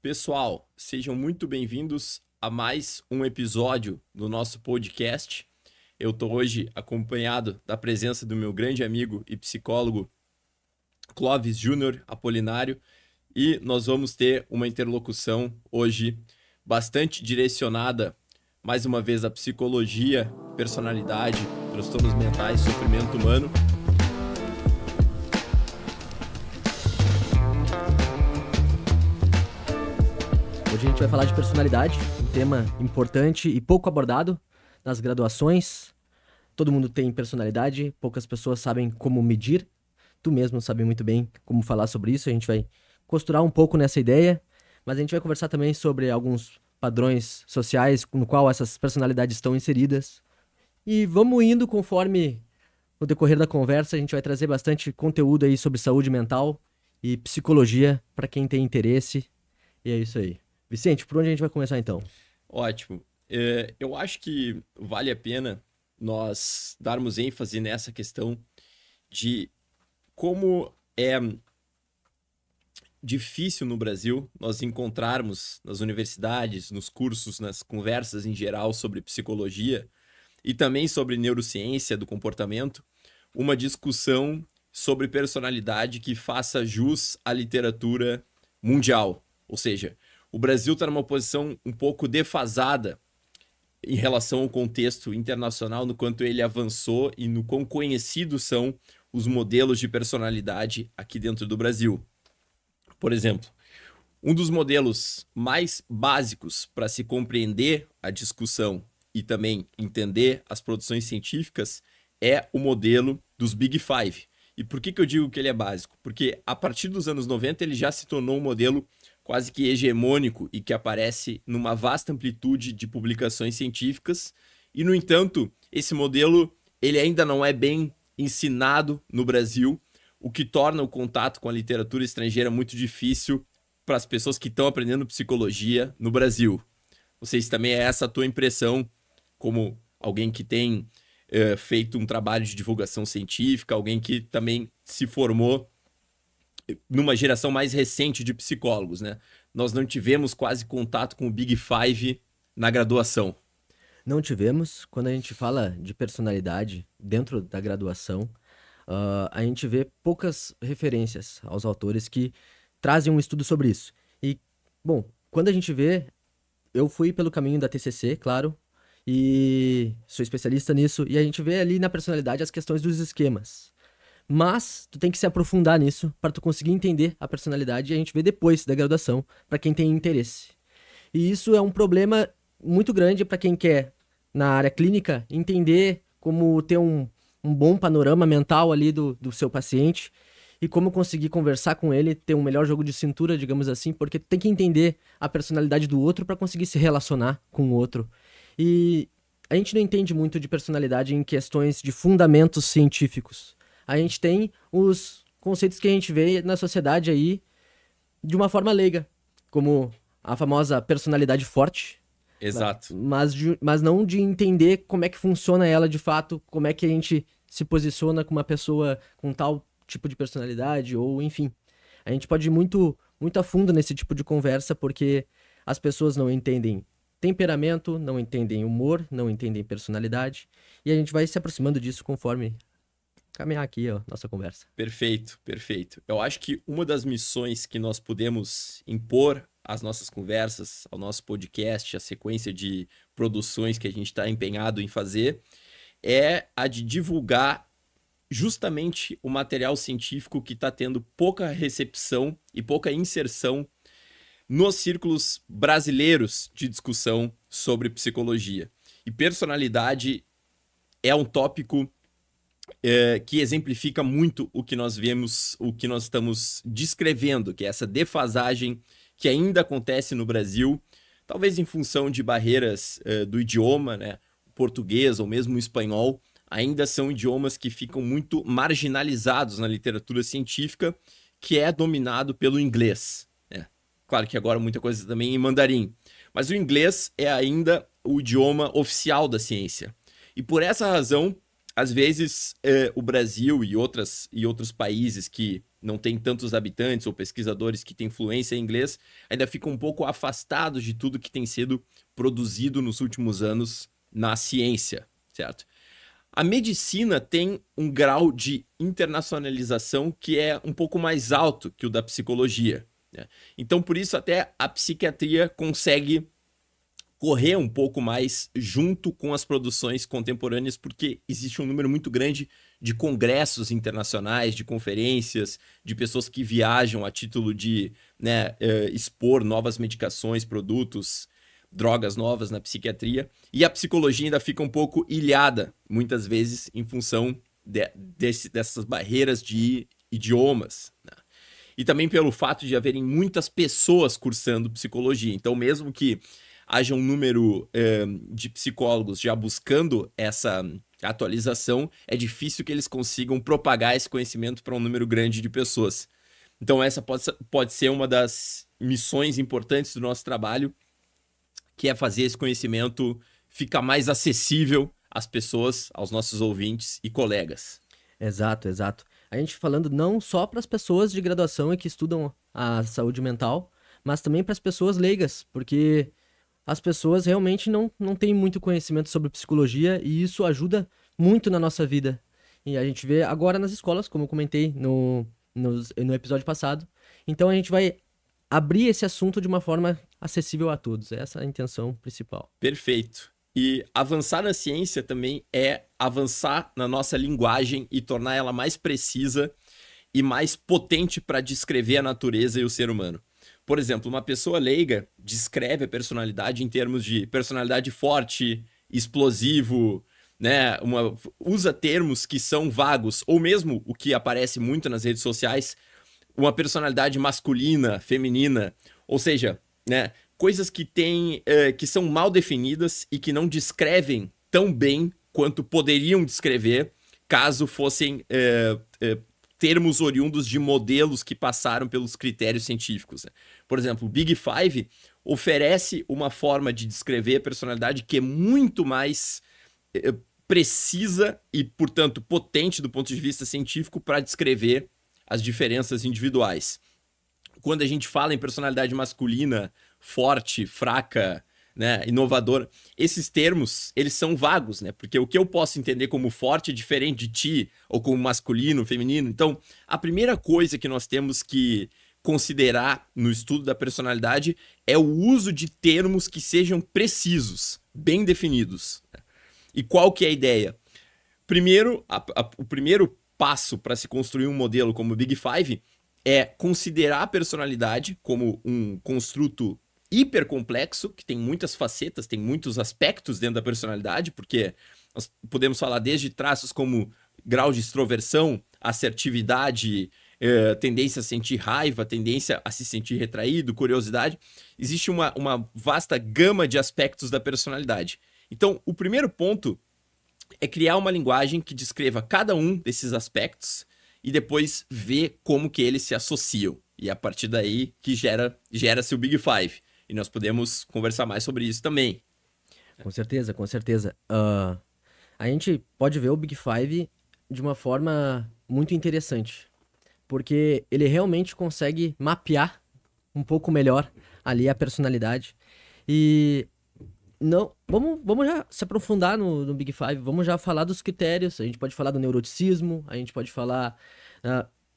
Pessoal, sejam muito bem-vindos a mais um episódio do nosso podcast. Eu estou hoje acompanhado da presença do meu grande amigo e psicólogo Clóvis Júnior Apolinário e nós vamos ter uma interlocução hoje bastante direcionada, mais uma vez, à psicologia, personalidade, transtornos mentais, sofrimento humano. Hoje a gente vai falar de personalidade, um tema importante e pouco abordado nas graduações. Todo mundo tem personalidade, poucas pessoas sabem como medir. Tu mesmo sabe muito bem como falar sobre isso, a gente vai costurar um pouco nessa ideia, mas a gente vai conversar também sobre alguns padrões sociais no qual essas personalidades estão inseridas. E vamos indo conforme no decorrer da conversa, a gente vai trazer bastante conteúdo aí sobre saúde mental e psicologia para quem tem interesse. E é isso aí. Vicente, por onde a gente vai começar então? Ótimo. Eu acho que vale a pena nós darmos ênfase nessa questão de como é difícil no Brasil nós encontrarmos nas universidades, nos cursos, nas conversas em geral sobre psicologia e também sobre neurociência do comportamento, uma discussão sobre personalidade que faça jus à literatura mundial. Ou seja, o Brasil está numa posição um pouco defasada em relação ao contexto internacional, no quanto ele avançou e no quão conhecidos são os modelos de personalidade aqui dentro do Brasil. Por exemplo, um dos modelos mais básicos para se compreender a discussão e também entender as produções científicas é o modelo dos Big Five. E por que eu digo que ele é básico? Porque a partir dos anos 90 ele já se tornou um modelo quase que hegemônico e que aparece numa vasta amplitude de publicações científicas. E, no entanto, esse modelo ele ainda não é bem ensinado no Brasil, o que torna o contato com a literatura estrangeira muito difícil para as pessoas que estão aprendendo psicologia no Brasil. Não sei se também é essa a tua impressão, como alguém que tem feito um trabalho de divulgação científica, alguém que também se formou numa geração mais recente de psicólogos, né? Nós não tivemos quase contato com o Big Five na graduação. Não tivemos. Quando a gente fala de personalidade dentro da graduação, a gente vê poucas referências aos autores que trazem um estudo sobre isso. E, bom, quando a gente vê, eu fui pelo caminho da TCC, claro, e sou especialista nisso, e a gente vê ali na personalidade as questões dos esquemas. Mas tu tem que se aprofundar nisso para tu conseguir entender a personalidade e a gente vê depois da graduação, para quem tem interesse. E isso é um problema muito grande para quem quer, na área clínica, entender como ter um bom panorama mental ali do seu paciente e como conseguir conversar com ele, ter um melhor jogo de cintura, digamos assim, porque tu tem que entender a personalidade do outro para conseguir se relacionar com o outro. E a gente não entende muito de personalidade em questões de fundamentos científicos. A gente tem os conceitos que a gente vê na sociedade aí de uma forma leiga, como a famosa personalidade forte. Exato. Mas não de entender como é que funciona ela de fato, como é que a gente se posiciona com uma pessoa com tal tipo de personalidade, ou enfim. A gente pode ir muito, muito a fundo nesse tipo de conversa, porque as pessoas não entendem temperamento, não entendem humor, não entendem personalidade, e a gente vai se aproximando disso conforme caminhar aqui, ó, nossa conversa. Perfeito, perfeito. Eu acho que uma das missões que nós podemos impor às nossas conversas, ao nosso podcast, a sequência de produções que a gente está empenhado em fazer, é a de divulgar justamente o material científico que está tendo pouca recepção e pouca inserção nos círculos brasileiros de discussão sobre psicologia. E personalidade é um tópico que exemplifica muito o que nós vemos, o que nós estamos descrevendo, que é essa defasagem que ainda acontece no Brasil, talvez em função de barreiras do idioma, né? O português ou mesmo o espanhol, ainda são idiomas que ficam muito marginalizados na literatura científica, que é dominado pelo inglês, né? Claro que agora muita coisa também em mandarim, mas o inglês é ainda o idioma oficial da ciência. E por essa razão, às vezes, o Brasil e outros países que não tem tantos habitantes ou pesquisadores que têm fluência em inglês, ainda ficam um pouco afastados de tudo que tem sido produzido nos últimos anos na ciência, certo? A medicina tem um grau de internacionalização que é um pouco mais alto que o da psicologia, né? Então, por isso, até a psiquiatria consegue correr um pouco mais junto com as produções contemporâneas, porque existe um número muito grande de congressos internacionais, de conferências, de pessoas que viajam a título de, né, expor novas medicações, produtos, drogas novas na psiquiatria. E a psicologia ainda fica um pouco ilhada, muitas vezes, em função dessas barreiras de idiomas, né? E também pelo fato de haverem muitas pessoas cursando psicologia. Então, mesmo que haja um número de psicólogos já buscando essa atualização, é difícil que eles consigam propagar esse conhecimento para um número grande de pessoas. Então essa pode ser uma das missões importantes do nosso trabalho, que é fazer esse conhecimento ficar mais acessível às pessoas, aos nossos ouvintes e colegas. Exato, exato. A gente falando não só para as pessoas de graduação e que estudam a saúde mental, mas também para as pessoas leigas, porque as pessoas realmente não têm muito conhecimento sobre psicologia e isso ajuda muito na nossa vida. E a gente vê agora nas escolas, como eu comentei no episódio passado. Então a gente vai abrir esse assunto de uma forma acessível a todos. Essa é a intenção principal. Perfeito. E avançar na ciência também é avançar na nossa linguagem e tornar ela mais precisa e mais potente para descrever a natureza e o ser humano. Por exemplo, uma pessoa leiga descreve a personalidade em termos de personalidade forte, explosivo, né? Usa termos que são vagos, ou mesmo o que aparece muito nas redes sociais, uma personalidade masculina, feminina, ou seja, né, coisas que que são mal definidas e que não descrevem tão bem quanto poderiam descrever caso fossem termos oriundos de modelos que passaram pelos critérios científicos, né? Por exemplo, o Big Five oferece uma forma de descrever a personalidade que é muito mais precisa e, portanto, potente do ponto de vista científico para descrever as diferenças individuais. Quando a gente fala em personalidade masculina, forte, fraca, né, inovadora, esses termos, eles são vagos, né? Porque o que eu posso entender como forte é diferente de ti, ou como masculino, feminino. Então, a primeira coisa que nós temos que considerar no estudo da personalidade é o uso de termos que sejam precisos, bem definidos. E qual que é a ideia? Primeiro, o primeiro passo para se construir um modelo como o Big Five é considerar a personalidade como um construto hipercomplexo, que tem muitas facetas, tem muitos aspectos dentro da personalidade, porque nós podemos falar desde traços como grau de extroversão, assertividade, tendência a sentir raiva, tendência a se sentir retraído, curiosidade. Existe uma vasta gama de aspectos da personalidade. Então, o primeiro ponto é criar uma linguagem que descreva cada um desses aspectos e depois ver como que eles se associam. E é a partir daí que gera-se o Big Five. E nós podemos conversar mais sobre isso também. Com certeza, com certeza. A gente pode ver o Big Five de uma forma muito interessante, porque ele realmente consegue mapear um pouco melhor ali a personalidade. E não, vamos já se aprofundar no Big Five, vamos já falar dos critérios, a gente pode falar do neuroticismo, a gente pode falar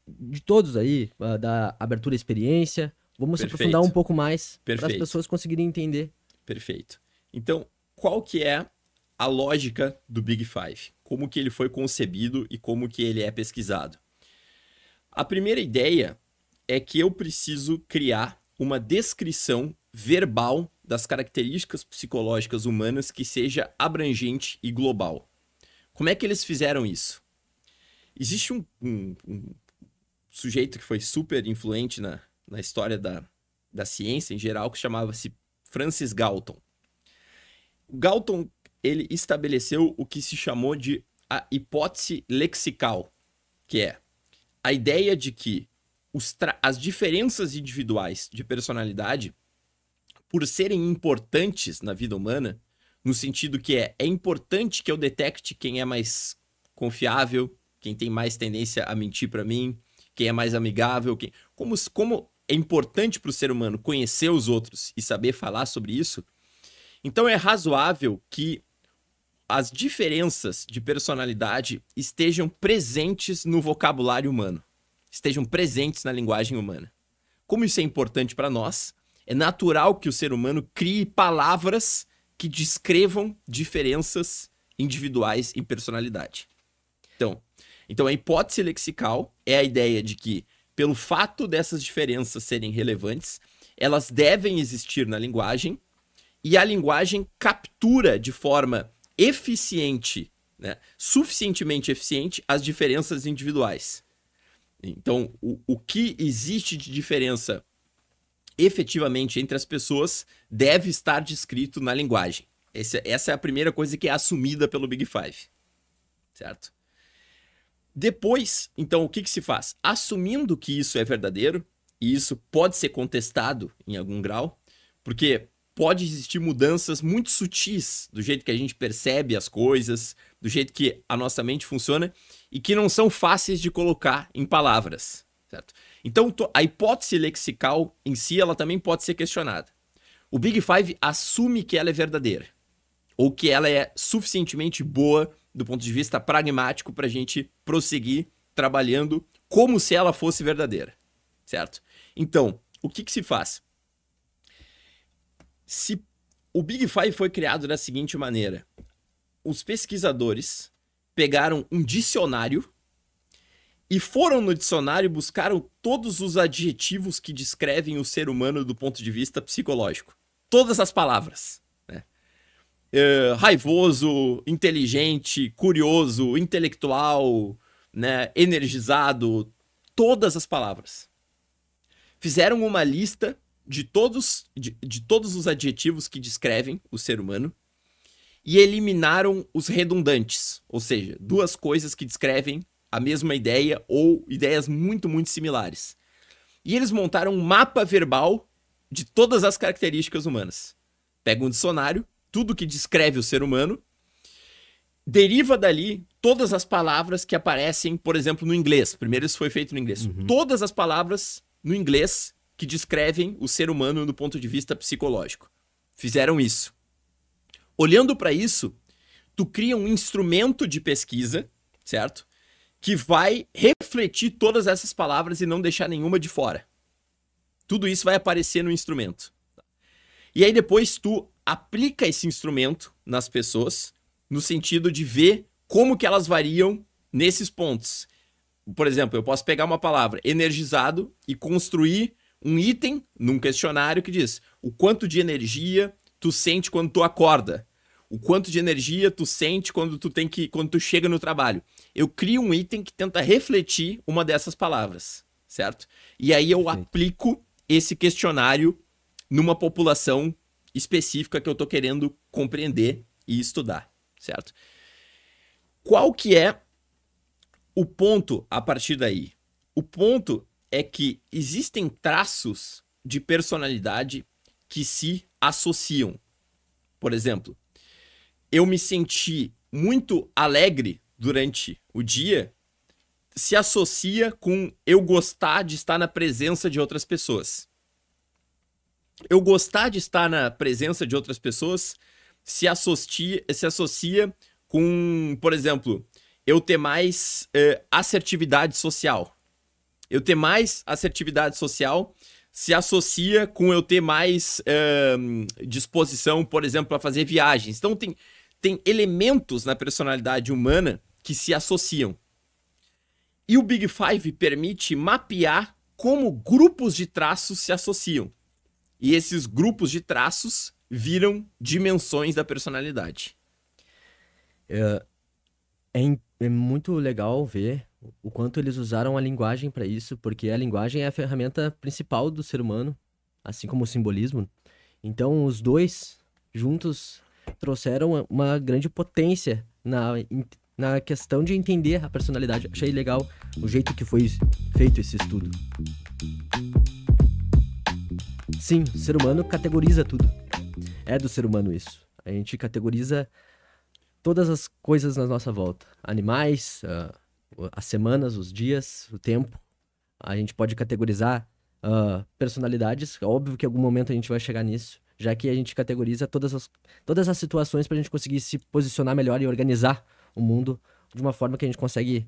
de todos aí, da abertura à experiência. Vamos se aprofundar um pouco mais para as pessoas conseguirem entender. Perfeito. Então, qual que é a lógica do Big Five? Como que ele foi concebido e como que ele é pesquisado? A primeira ideia é que eu preciso criar uma descrição verbal das características psicológicas humanas que seja abrangente e global. Como é que eles fizeram isso? Existe um sujeito que foi super influente na história da ciência em geral, que chamava-se Francis Galton. Galton, ele estabeleceu o que se chamou de a hipótese lexical, que é a ideia de que as diferenças individuais de personalidade, por serem importantes na vida humana, no sentido que é importante que eu detecte quem é mais confiável, quem tem mais tendência a mentir para mim, quem é mais amigável, como é importante para o ser humano conhecer os outros e saber falar sobre isso. Então é razoável que as diferenças de personalidade estejam presentes no vocabulário humano, estejam presentes na linguagem humana. Como isso é importante para nós, é natural que o ser humano crie palavras que descrevam diferenças individuais em personalidade. Então, a hipótese lexical é a ideia de que, pelo fato dessas diferenças serem relevantes, elas devem existir na linguagem e a linguagem captura de forma eficiente, né, suficientemente eficiente, as diferenças individuais. Então, o que existe de diferença efetivamente entre as pessoas deve estar descrito na linguagem. Essa é a primeira coisa que é assumida pelo Big Five, certo? Depois, então, o que se faz? Assumindo que isso é verdadeiro, e isso pode ser contestado em algum grau, porque pode existir mudanças muito sutis do jeito que a gente percebe as coisas, do jeito que a nossa mente funciona, e que não são fáceis de colocar em palavras, certo? Então, a hipótese lexical em si, ela também pode ser questionada. O Big Five assume que ela é verdadeira, ou que ela é suficientemente boa do ponto de vista pragmático para a gente prosseguir trabalhando como se ela fosse verdadeira, certo? Então, o que se faz? Se o Big Five foi criado da seguinte maneira, os pesquisadores pegaram um dicionário e foram no dicionário e buscaram todos os adjetivos que descrevem o ser humano do ponto de vista psicológico. Todas as palavras. Raivoso, inteligente, curioso, intelectual, né, energizado, todas as palavras. Fizeram uma lista de todos os adjetivos que descrevem o ser humano e eliminaram os redundantes, ou seja, duas coisas que descrevem a mesma ideia ou ideias muito, muito similares. E eles montaram um mapa verbal de todas as características humanas. Pega um dicionário, tudo que descreve o ser humano, deriva dali todas as palavras que aparecem, por exemplo, no inglês. Primeiro isso foi feito no inglês. Todas as palavras no inglês que descrevem o ser humano do ponto de vista psicológico. Fizeram isso. Olhando para isso, tu cria um instrumento de pesquisa, certo? Que vai refletir todas essas palavras e não deixar nenhuma de fora. Tudo isso vai aparecer no instrumento. E aí depois tu aplica esse instrumento nas pessoas no sentido de ver como que elas variam nesses pontos. Por exemplo, eu posso pegar uma palavra energizado e construir um item num questionário que diz o quanto de energia tu sente quando tu acorda, o quanto de energia tu sente quando tu chega no trabalho. Eu crio um item que tenta refletir uma dessas palavras, certo? E aí eu aplico esse questionário numa população específica que eu tô querendo compreender e estudar, certo? Qual que é o ponto a partir daí? O ponto é que existem traços de personalidade que se associam. Por exemplo, eu me senti muito alegre durante o dia, se associa com eu gostar de estar na presença de outras pessoas. Eu gostar de estar na presença de outras pessoas se associa com, por exemplo, eu ter mais assertividade social. Eu ter mais assertividade social se associa com eu ter mais disposição, por exemplo, para fazer viagens. Então tem elementos na personalidade humana que se associam. E o Big Five permite mapear como grupos de traços se associam. E esses grupos de traços viram dimensões da personalidade. É muito legal ver o quanto eles usaram a linguagem para isso, porque a linguagem é a ferramenta principal do ser humano, assim como o simbolismo. Então, os dois juntos trouxeram uma grande potência na questão de entender a personalidade. Achei legal o jeito que foi feito esse estudo. Sim, o ser humano categoriza tudo. É do ser humano isso. A gente categoriza todas as coisas na nossa volta. Animais, as semanas, os dias, o tempo, A gente pode categorizar personalidades. Óbvio que em algum momento a gente vai chegar nisso, já que a gente categoriza todas as situações para a gente conseguir se posicionar melhor e organizar o mundo de uma forma que a gente consegue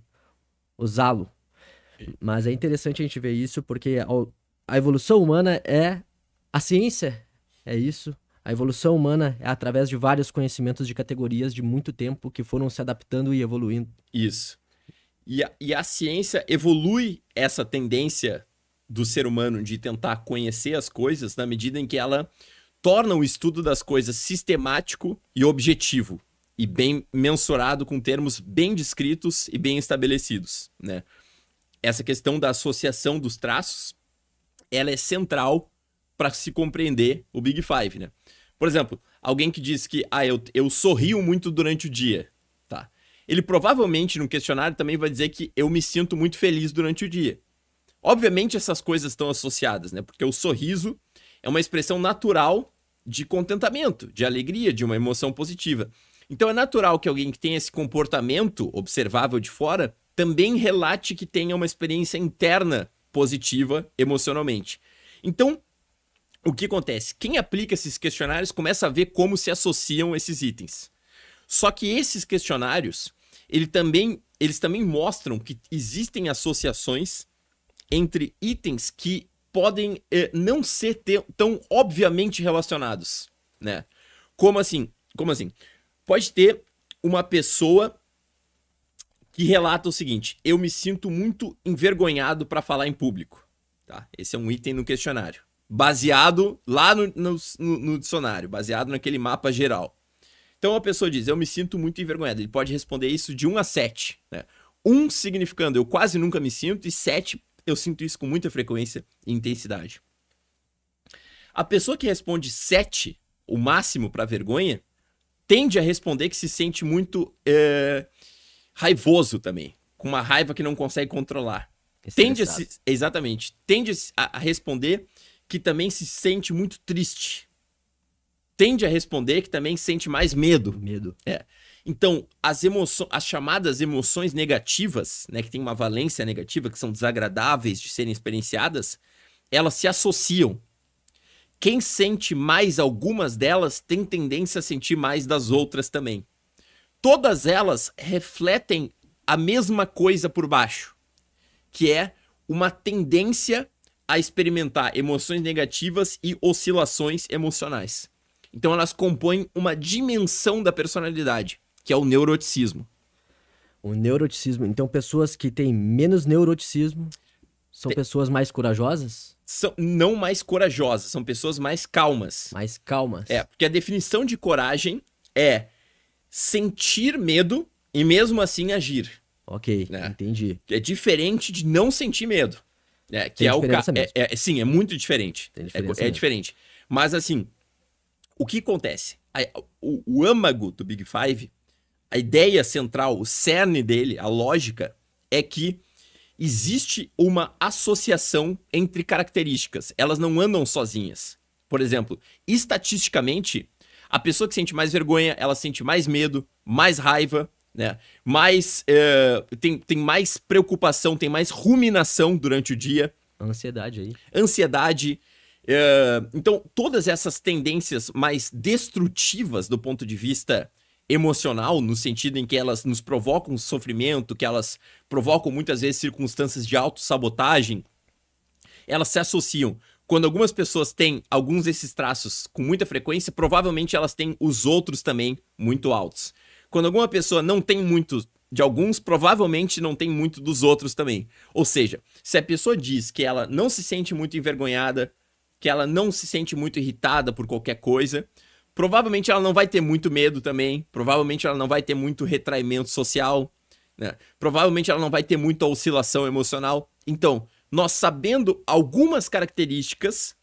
usá-lo. Mas é interessante a gente ver isso porque a evolução humana é a ciência, é isso. A evolução humana é através de vários conhecimentos de categorias de muito tempo que foram se adaptando e evoluindo. Isso. E a ciência evolui essa tendência do ser humano de tentar conhecer as coisas na medida em que ela torna o estudo das coisas sistemático e objetivo e bem mensurado com termos bem descritos e bem estabelecidos, né? Essa questão da associação dos traços, ela é central para se compreender o Big Five, né? Por exemplo, alguém que diz que eu sorrio muito durante o dia, tá? Ele provavelmente no questionário também vai dizer que eu me sinto muito feliz durante o dia. Obviamente essas coisas estão associadas, né? Porque o sorriso é uma expressão natural de contentamento, de alegria, de uma emoção positiva. Então é natural que alguém que tenha esse comportamento observável de fora também relate que tenha uma experiência interna positiva emocionalmente. Então, o que acontece? Quem aplica esses questionários começa a ver como se associam esses itens. Só que esses questionários, eles também mostram que existem associações entre itens que podem não ser tão obviamente relacionados, né? Como assim? Pode ter uma pessoa que relata o seguinte: eu me sinto muito envergonhado para falar em público. Tá? Esse é um item no questionário. Baseado lá no dicionário, baseado naquele mapa geral. Então a pessoa diz, eu me sinto muito envergonhado. Ele pode responder isso de 1 a 7. Né? 1 significando eu quase nunca me sinto, e 7 eu sinto isso com muita frequência e intensidade. A pessoa que responde 7, o máximo para vergonha, tende a responder que se sente muito raivoso também, com uma raiva que não consegue controlar. Exatamente. Tende a responder que também se sente muito triste. Tende a responder que também sente mais medo. Então, as chamadas emoções negativas, né, que tem uma valência negativa, que são desagradáveis de serem experienciadas, elas se associam. Quem sente mais algumas delas tem tendência a sentir mais das outras também. Todas elas refletem a mesma coisa por baixo, que é uma tendência a experimentar emoções negativas e oscilações emocionais. Então elas compõem uma dimensão da personalidade, que é o neuroticismo. O neuroticismo. Então pessoas que têm menos neuroticismo são pessoas mais corajosas? Não mais corajosas, são pessoas mais calmas. Mais calmas. Porque a definição de coragem é sentir medo e mesmo assim agir. Ok, né? Entendi. É diferente de não sentir medo. Que sim, é muito diferente. É diferente. Mas assim, o que acontece? O âmago do Big Five, a ideia central, o cerne dele, a lógica, é que existe uma associação entre características. Elas não andam sozinhas. Por exemplo, estatisticamente, a pessoa que sente mais vergonha, ela sente mais medo, mais raiva, né? Tem mais preocupação, tem mais ruminação durante o dia. Ansiedade aí. Ansiedade. Então, todas essas tendências mais destrutivas do ponto de vista emocional, no sentido em que elas nos provocam sofrimento, que elas provocam muitas vezes circunstâncias de autossabotagem, elas se associam. Quando algumas pessoas têm alguns desses traços com muita frequência, provavelmente elas têm os outros também muito altos. Quando alguma pessoa não tem muito de alguns, provavelmente não tem muito dos outros também. Ou seja, se a pessoa diz que ela não se sente muito envergonhada, que ela não se sente muito irritada por qualquer coisa, provavelmente ela não vai ter muito medo também, provavelmente ela não vai ter muito retraimento social, né? Provavelmente ela não vai ter muita oscilação emocional. Então, nós sabendo algumas características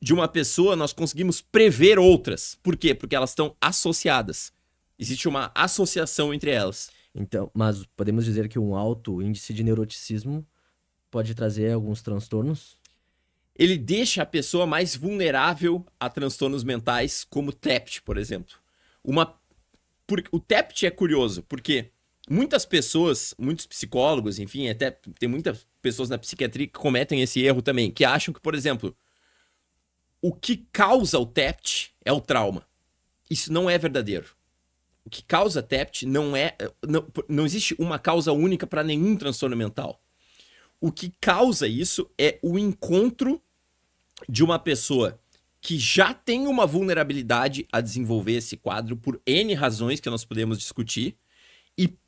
de uma pessoa, nós conseguimos prever outras. Por quê? Porque elas estão associadas. Existe uma associação entre elas. Então, mas podemos dizer que um alto índice de neuroticismo pode trazer alguns transtornos? Ele deixa a pessoa mais vulnerável a transtornos mentais, como TEPT, por exemplo. O TEPT é curioso, porque muitas pessoas, muitos psicólogos, enfim, até tem muitas pessoas na psiquiatria que cometem esse erro também, que acham que, por exemplo, o que causa o TEPT é o trauma. Isso não é verdadeiro. O que causa TEPT não existe uma causa única para nenhum transtorno mental. O que causa isso é o encontro de uma pessoa que já tem uma vulnerabilidade a desenvolver esse quadro por N razões que nós podemos discutir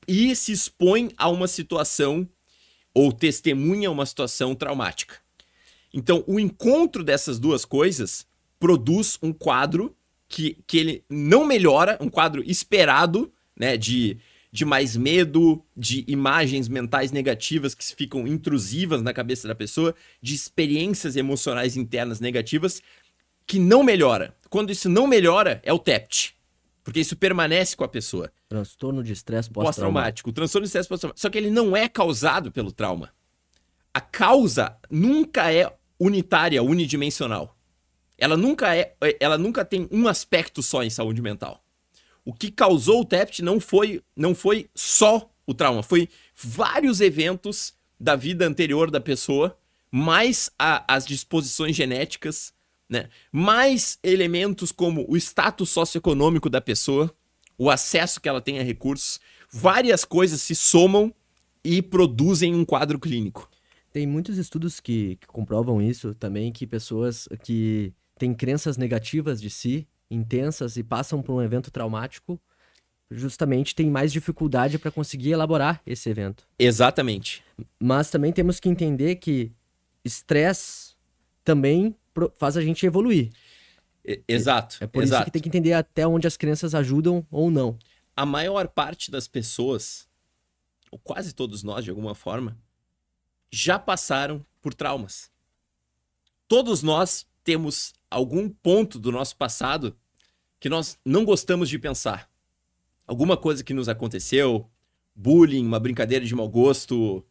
e se expõe a uma situação ou testemunha uma situação traumática. Então, o encontro dessas duas coisas produz um quadro que ele não melhora, um quadro esperado, né, de mais medo, de imagens mentais negativas que ficam intrusivas na cabeça da pessoa, de experiências emocionais internas negativas, que não melhora. Quando isso não melhora, é o TEPT. Porque isso permanece com a pessoa. Transtorno de estresse Pós-traumático. O transtorno de estresse pós-traumático. Só que ele não é causado pelo trauma. A causa nunca é unitária, unidimensional. Ela nunca tem um aspecto só em saúde mental. O que causou o TEPT não foi só o trauma, foi vários eventos da vida anterior da pessoa, mais as disposições genéticas, né? Mais elementos como o status socioeconômico da pessoa, o acesso que ela tem a recursos, várias coisas se somam e produzem um quadro clínico. Tem muitos estudos que comprovam isso também, que pessoas que têm crenças negativas de si, intensas, e passam por um evento traumático, justamente têm mais dificuldade para conseguir elaborar esse evento. Exatamente. Mas também temos que entender que estresse também faz a gente evoluir. Exato. É por isso que tem que entender até onde as crenças ajudam ou não. A maior parte das pessoas, ou quase todos nós de alguma forma, já passaram por traumas. Todos nós temos algum ponto do nosso passado que nós não gostamos de pensar. Alguma coisa que nos aconteceu, bullying, uma brincadeira de mau gosto,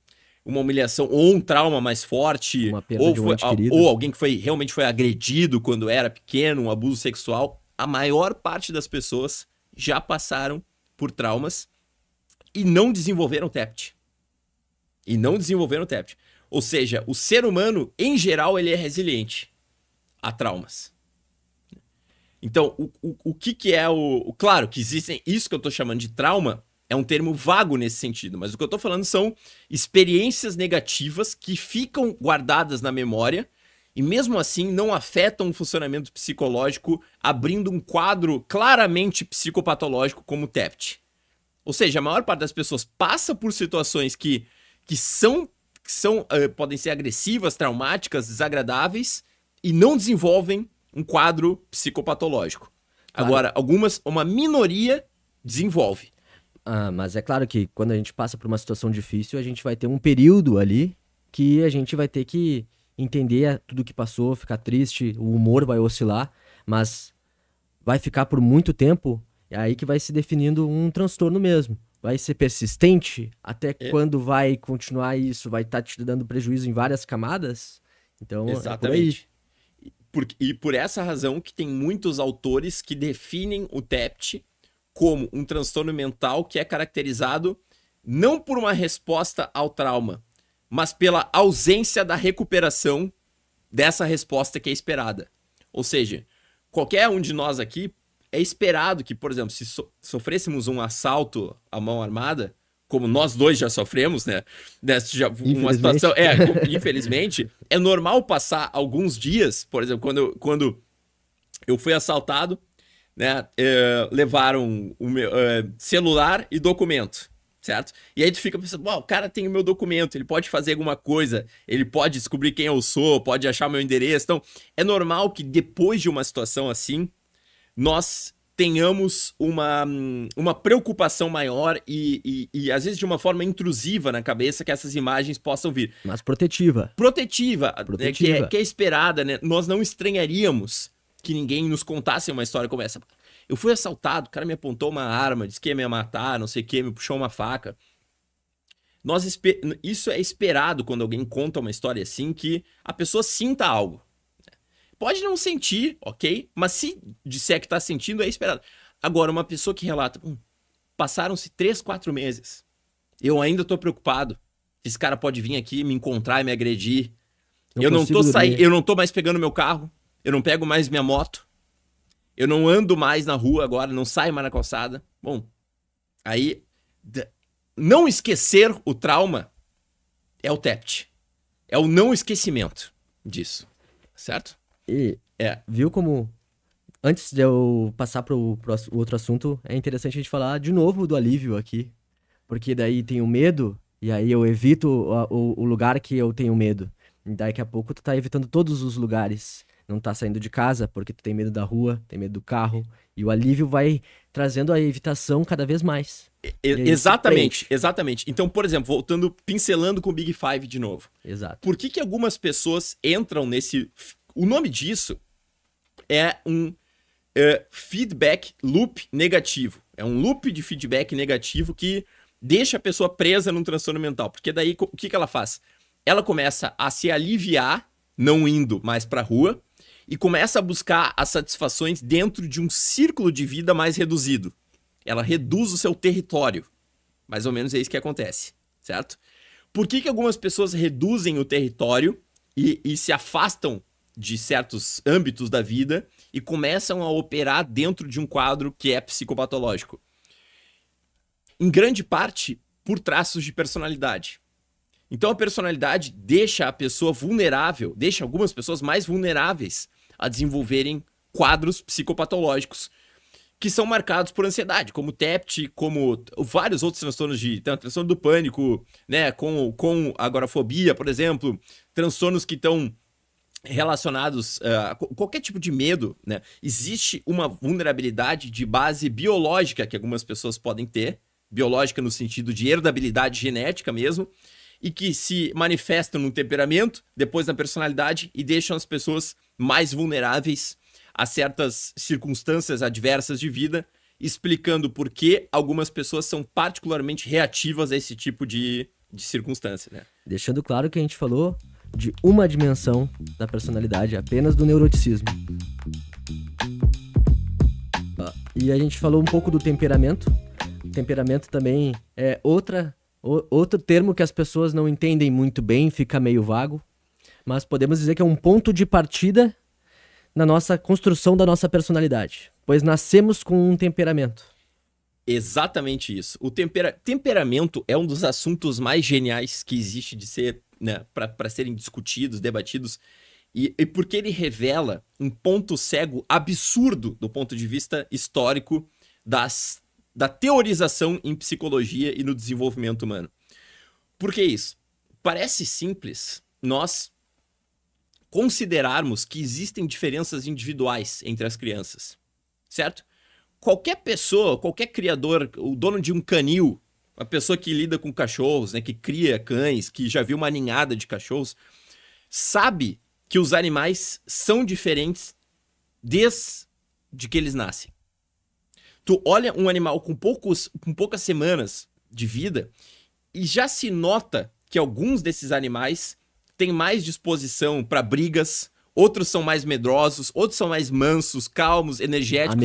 uma humilhação, ou um trauma mais forte, uma perda de um ente querido. Ou alguém que realmente foi agredido quando era pequeno, um abuso sexual. A maior parte das pessoas já passaram por traumas e não desenvolveram TEPT. Ou seja, o ser humano, em geral, ele é resiliente a traumas. Então, o que é o... Claro que existem... Isso que eu estou chamando de trauma é um termo vago nesse sentido, mas o que eu estou falando são experiências negativas que ficam guardadas na memória e mesmo assim não afetam o funcionamento psicológico, abrindo um quadro claramente psicopatológico como o TEPT. Ou seja, a maior parte das pessoas passa por situações que podem ser agressivas, traumáticas, desagradáveis e não desenvolvem um quadro psicopatológico. Claro. Agora, uma minoria desenvolve. Mas é claro que quando a gente passa por uma situação difícil, a gente vai ter um período ali que a gente vai ter que entender tudo que passou, ficar triste, o humor vai oscilar, mas vai ficar por muito tempo, é aí que vai se definindo um transtorno mesmo. Vai ser persistente até quando vai continuar isso, vai estar te dando prejuízo em várias camadas. Então, exatamente. É por aí. E por essa razão que tem muitos autores que definem o TEPT como um transtorno mental que é caracterizado não por uma resposta ao trauma, mas pela ausência da recuperação dessa resposta que é esperada. Ou seja, qualquer um de nós aqui é esperado que, por exemplo, se sofrêssemos um assalto à mão armada, como nós dois já sofremos, né? Uma situação, infelizmente, é normal passar alguns dias, por exemplo, quando eu fui assaltado, né? Levaram o meu celular e documento, certo? E aí tu fica pensando, o cara tem o meu documento, ele pode fazer alguma coisa, ele pode descobrir quem eu sou, pode achar meu endereço. Então, é normal que depois de uma situação assim, nós tenhamos uma preocupação maior e às vezes de uma forma intrusiva na cabeça que essas imagens possam vir. Mas protetiva. Protetiva. Que é esperada, né? Nós não estranharíamos que ninguém nos contasse uma história como essa. Eu fui assaltado, o cara me apontou uma arma, disse que ia me matar, não sei o que, me puxou uma faca. Isso é esperado quando alguém conta uma história assim, que a pessoa sinta algo. Pode não sentir, ok? Mas se disser que tá sentindo, é esperado. Agora, uma pessoa que relata, passaram-se 3, 4 meses, Eu ainda tô preocupado. Esse cara pode vir aqui me encontrar e me agredir. Não Eu não consigo tô dormir. saindo, eu não tô mais pegando meu carro. Eu não pego mais minha moto. Eu não ando mais na rua agora, não saio mais na calçada. Bom, aí não esquecer o trauma é o TEPT. É o não esquecimento disso. Certo? E É. viu como... Antes de eu passar pro outro assunto, é interessante a gente falar de novo do alívio aqui. Porque daí tem o medo, e aí eu evito o lugar que eu tenho medo. E daqui a pouco tu tá evitando todos os lugares. Não tá saindo de casa porque tu tem medo da rua, tem medo do carro. E o alívio vai trazendo a evitação cada vez mais. E aí Exatamente, se prende. exatamente. Então, por exemplo, voltando, pincelando com o Big Five de novo. Exato. Por que algumas pessoas entram nesse... O nome disso é um feedback loop negativo. É um loop de feedback negativo que deixa a pessoa presa num transtorno mental. Porque daí, o que ela faz? Ela começa a se aliviar, não indo mais pra rua, e começa a buscar as satisfações dentro de um círculo de vida mais reduzido. Ela reduz o seu território. Mais ou menos é isso que acontece, certo? Por que algumas pessoas reduzem o território e se afastam de certos âmbitos da vida e começam a operar dentro de um quadro que é psicopatológico? Em grande parte, por traços de personalidade. Então a personalidade deixa a pessoa vulnerável, deixa algumas pessoas mais vulneráveis a desenvolverem quadros psicopatológicos que são marcados por ansiedade, como o TEPT, como vários outros transtornos de transtorno do pânico, né, com agorafobia, por exemplo, transtornos que estão relacionados a qualquer tipo de medo, né? Existe uma vulnerabilidade de base biológica que algumas pessoas podem ter, biológica no sentido de herdabilidade genética mesmo, e que se manifestam no temperamento, depois na personalidade e deixam as pessoas mais vulneráveis a certas circunstâncias adversas de vida, explicando por que algumas pessoas são particularmente reativas a esse tipo de circunstância, né? Deixando claro que a gente falou de uma dimensão da personalidade, apenas do neuroticismo. E a gente falou um pouco do temperamento. Temperamento também é outro termo que as pessoas não entendem muito bem, fica meio vago, mas podemos dizer que é um ponto de partida na nossa construção da nossa personalidade, pois nascemos com um temperamento. Exatamente isso. O temperamento é um dos assuntos mais geniais que existe de ser, né, para serem discutidos, debatidos, e porque ele revela um ponto cego absurdo do ponto de vista histórico da teorização em psicologia e no desenvolvimento humano. Por que isso? Parece simples nós considerarmos que existem diferenças individuais entre as crianças, certo? Qualquer pessoa, qualquer criador, o dono de um canil, uma pessoa que lida com cachorros, né, que cria cães, que já viu uma ninhada de cachorros, sabe que os animais são diferentes desde que eles nascem. Tu olha um animal com poucas semanas de vida e já se nota que alguns desses animais têm mais disposição para brigas, outros são mais medrosos, outros são mais mansos, calmos, energéticos.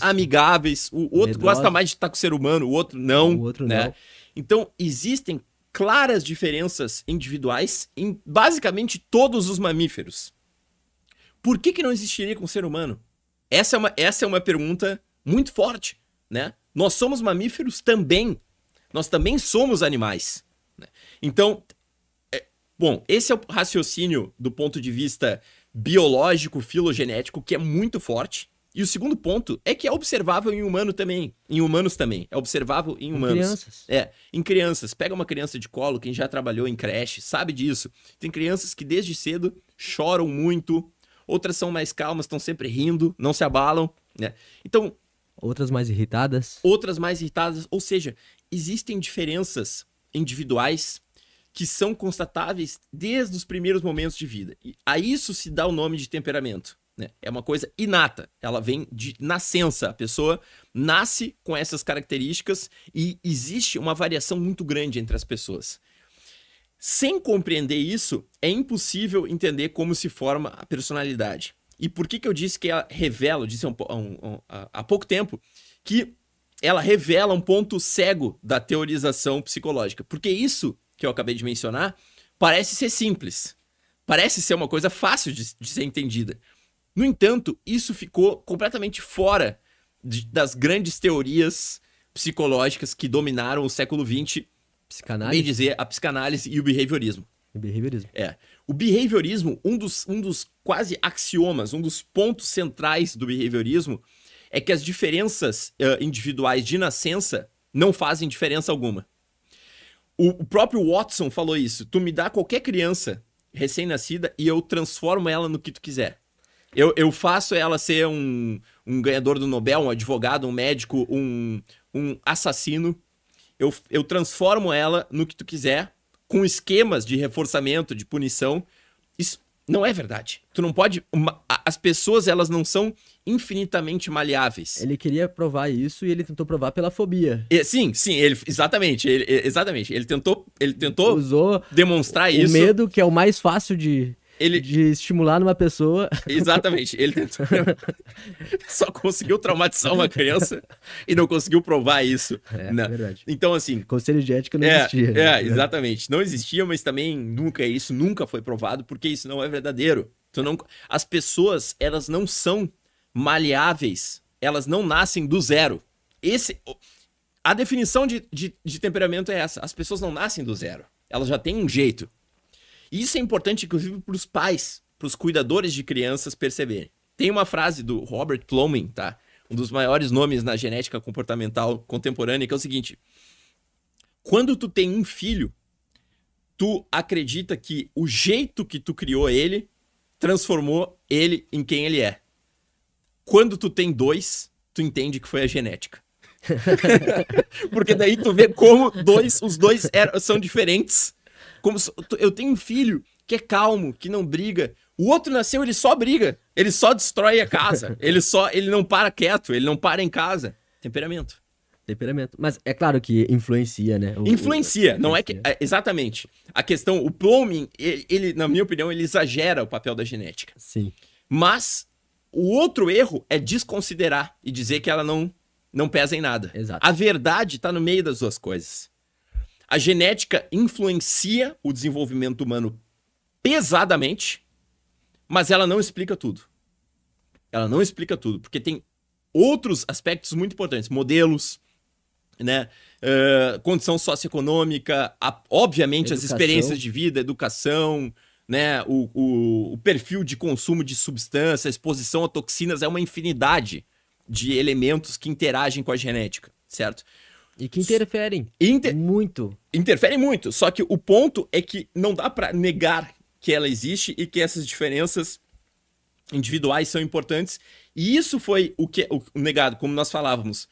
Amigáveis. O outro medrosos. Gosta mais de estar com o ser humano, o outro não. O outro né? não. Então, existem claras diferenças individuais em basicamente todos os mamíferos. Por que não existiria com o ser humano? Essa é uma pergunta muito forte, né? Nós somos mamíferos também. Nós também somos animais. Né? Então, bom, esse é o raciocínio do ponto de vista biológico, filogenético, que é muito forte. E o segundo ponto é que é observável em humanos também. É observável em humanos. Em crianças. Em crianças. Pega uma criança de colo, quem já trabalhou em creche sabe disso. Tem crianças que desde cedo choram muito, outras são mais calmas, estão sempre rindo, não se abalam, né? Então, outras mais irritadas. Ou seja, existem diferenças individuais que são constatáveis desde os primeiros momentos de vida. E a isso se dá o nome de temperamento. Né? É uma coisa inata, ela vem de nascença. A pessoa nasce com essas características e existe uma variação muito grande entre as pessoas. Sem compreender isso, é impossível entender como se forma a personalidade. E por que eu disse que ela revela, eu disse há pouco tempo, que ela revela um ponto cego da teorização psicológica. Porque isso que eu acabei de mencionar parece ser simples. Parece ser uma coisa fácil de ser entendida. No entanto, isso ficou completamente fora das grandes teorias psicológicas que dominaram o século XX, bem dizer, a psicanálise e o behaviorismo. O behaviorismo, um dos quase axiomas, um dos pontos centrais do behaviorismo é que as diferenças individuais de nascença não fazem diferença alguma. O próprio Watson falou isso. Tu me dá qualquer criança recém-nascida e eu transformo ela no que tu quiser. Eu faço ela ser um ganhador do Nobel, um advogado, um médico, um assassino. Eu transformo ela no que tu quiser, com esquemas de reforçamento, de punição. Isso não é verdade. Tu não pode... As pessoas, elas não são infinitamente maleáveis. Ele queria provar isso e ele tentou provar pela fobia. Sim, exatamente. Ele tentou usou demonstrar isso. O medo, que é o mais fácil de estimular numa pessoa. Exatamente. Ele tentou... só conseguiu traumatizar uma criança e não conseguiu provar isso. É verdade. Então, assim... Conselho de ética não existia. Exatamente. Não existia, mas também isso nunca foi provado, porque isso não é verdadeiro. As pessoas, elas não são maleáveis. Elas não nascem do zero. A definição de temperamento é essa. As pessoas não nascem do zero. Elas já têm um jeito. E isso é importante, inclusive, para os pais, para os cuidadores de crianças perceberem. Tem uma frase do Robert Plomin, tá? Um dos maiores nomes na genética comportamental contemporânea, que é o seguinte: quando tu tem um filho, tu acredita que o jeito que tu criou ele transformou ele em quem ele é. Quando tu tem 2, tu entende que foi a genética. Porque daí tu vê como os dois são diferentes. Eu tenho um filho que é calmo, que não briga. O outro nasceu, ele só briga. Ele só destrói a casa. Ele não para quieto, ele não para em casa. Temperamento. Mas é claro que influencia, né? Influencia. Não é que... exatamente. A questão... O Plomin, ele, na minha opinião, ele exagera o papel da genética. Sim. Mas o outro erro é desconsiderar e dizer que ela não pesa em nada. Exato. A verdade está no meio das duas coisas. A genética influencia o desenvolvimento humano pesadamente, mas ela não explica tudo. Ela não explica tudo, porque tem outros aspectos muito importantes. Modelos, né? Condição socioeconômica, obviamente educação. As experiências de vida, educação, né? O perfil de consumo de substância, exposição a toxinas, é uma infinidade de elementos que interagem com a genética, certo? E que interferem muito. Interferem muito, só que o ponto é que não dá pra negar que ela existe e que essas diferenças individuais são importantes. E isso foi o negado, como nós falávamos,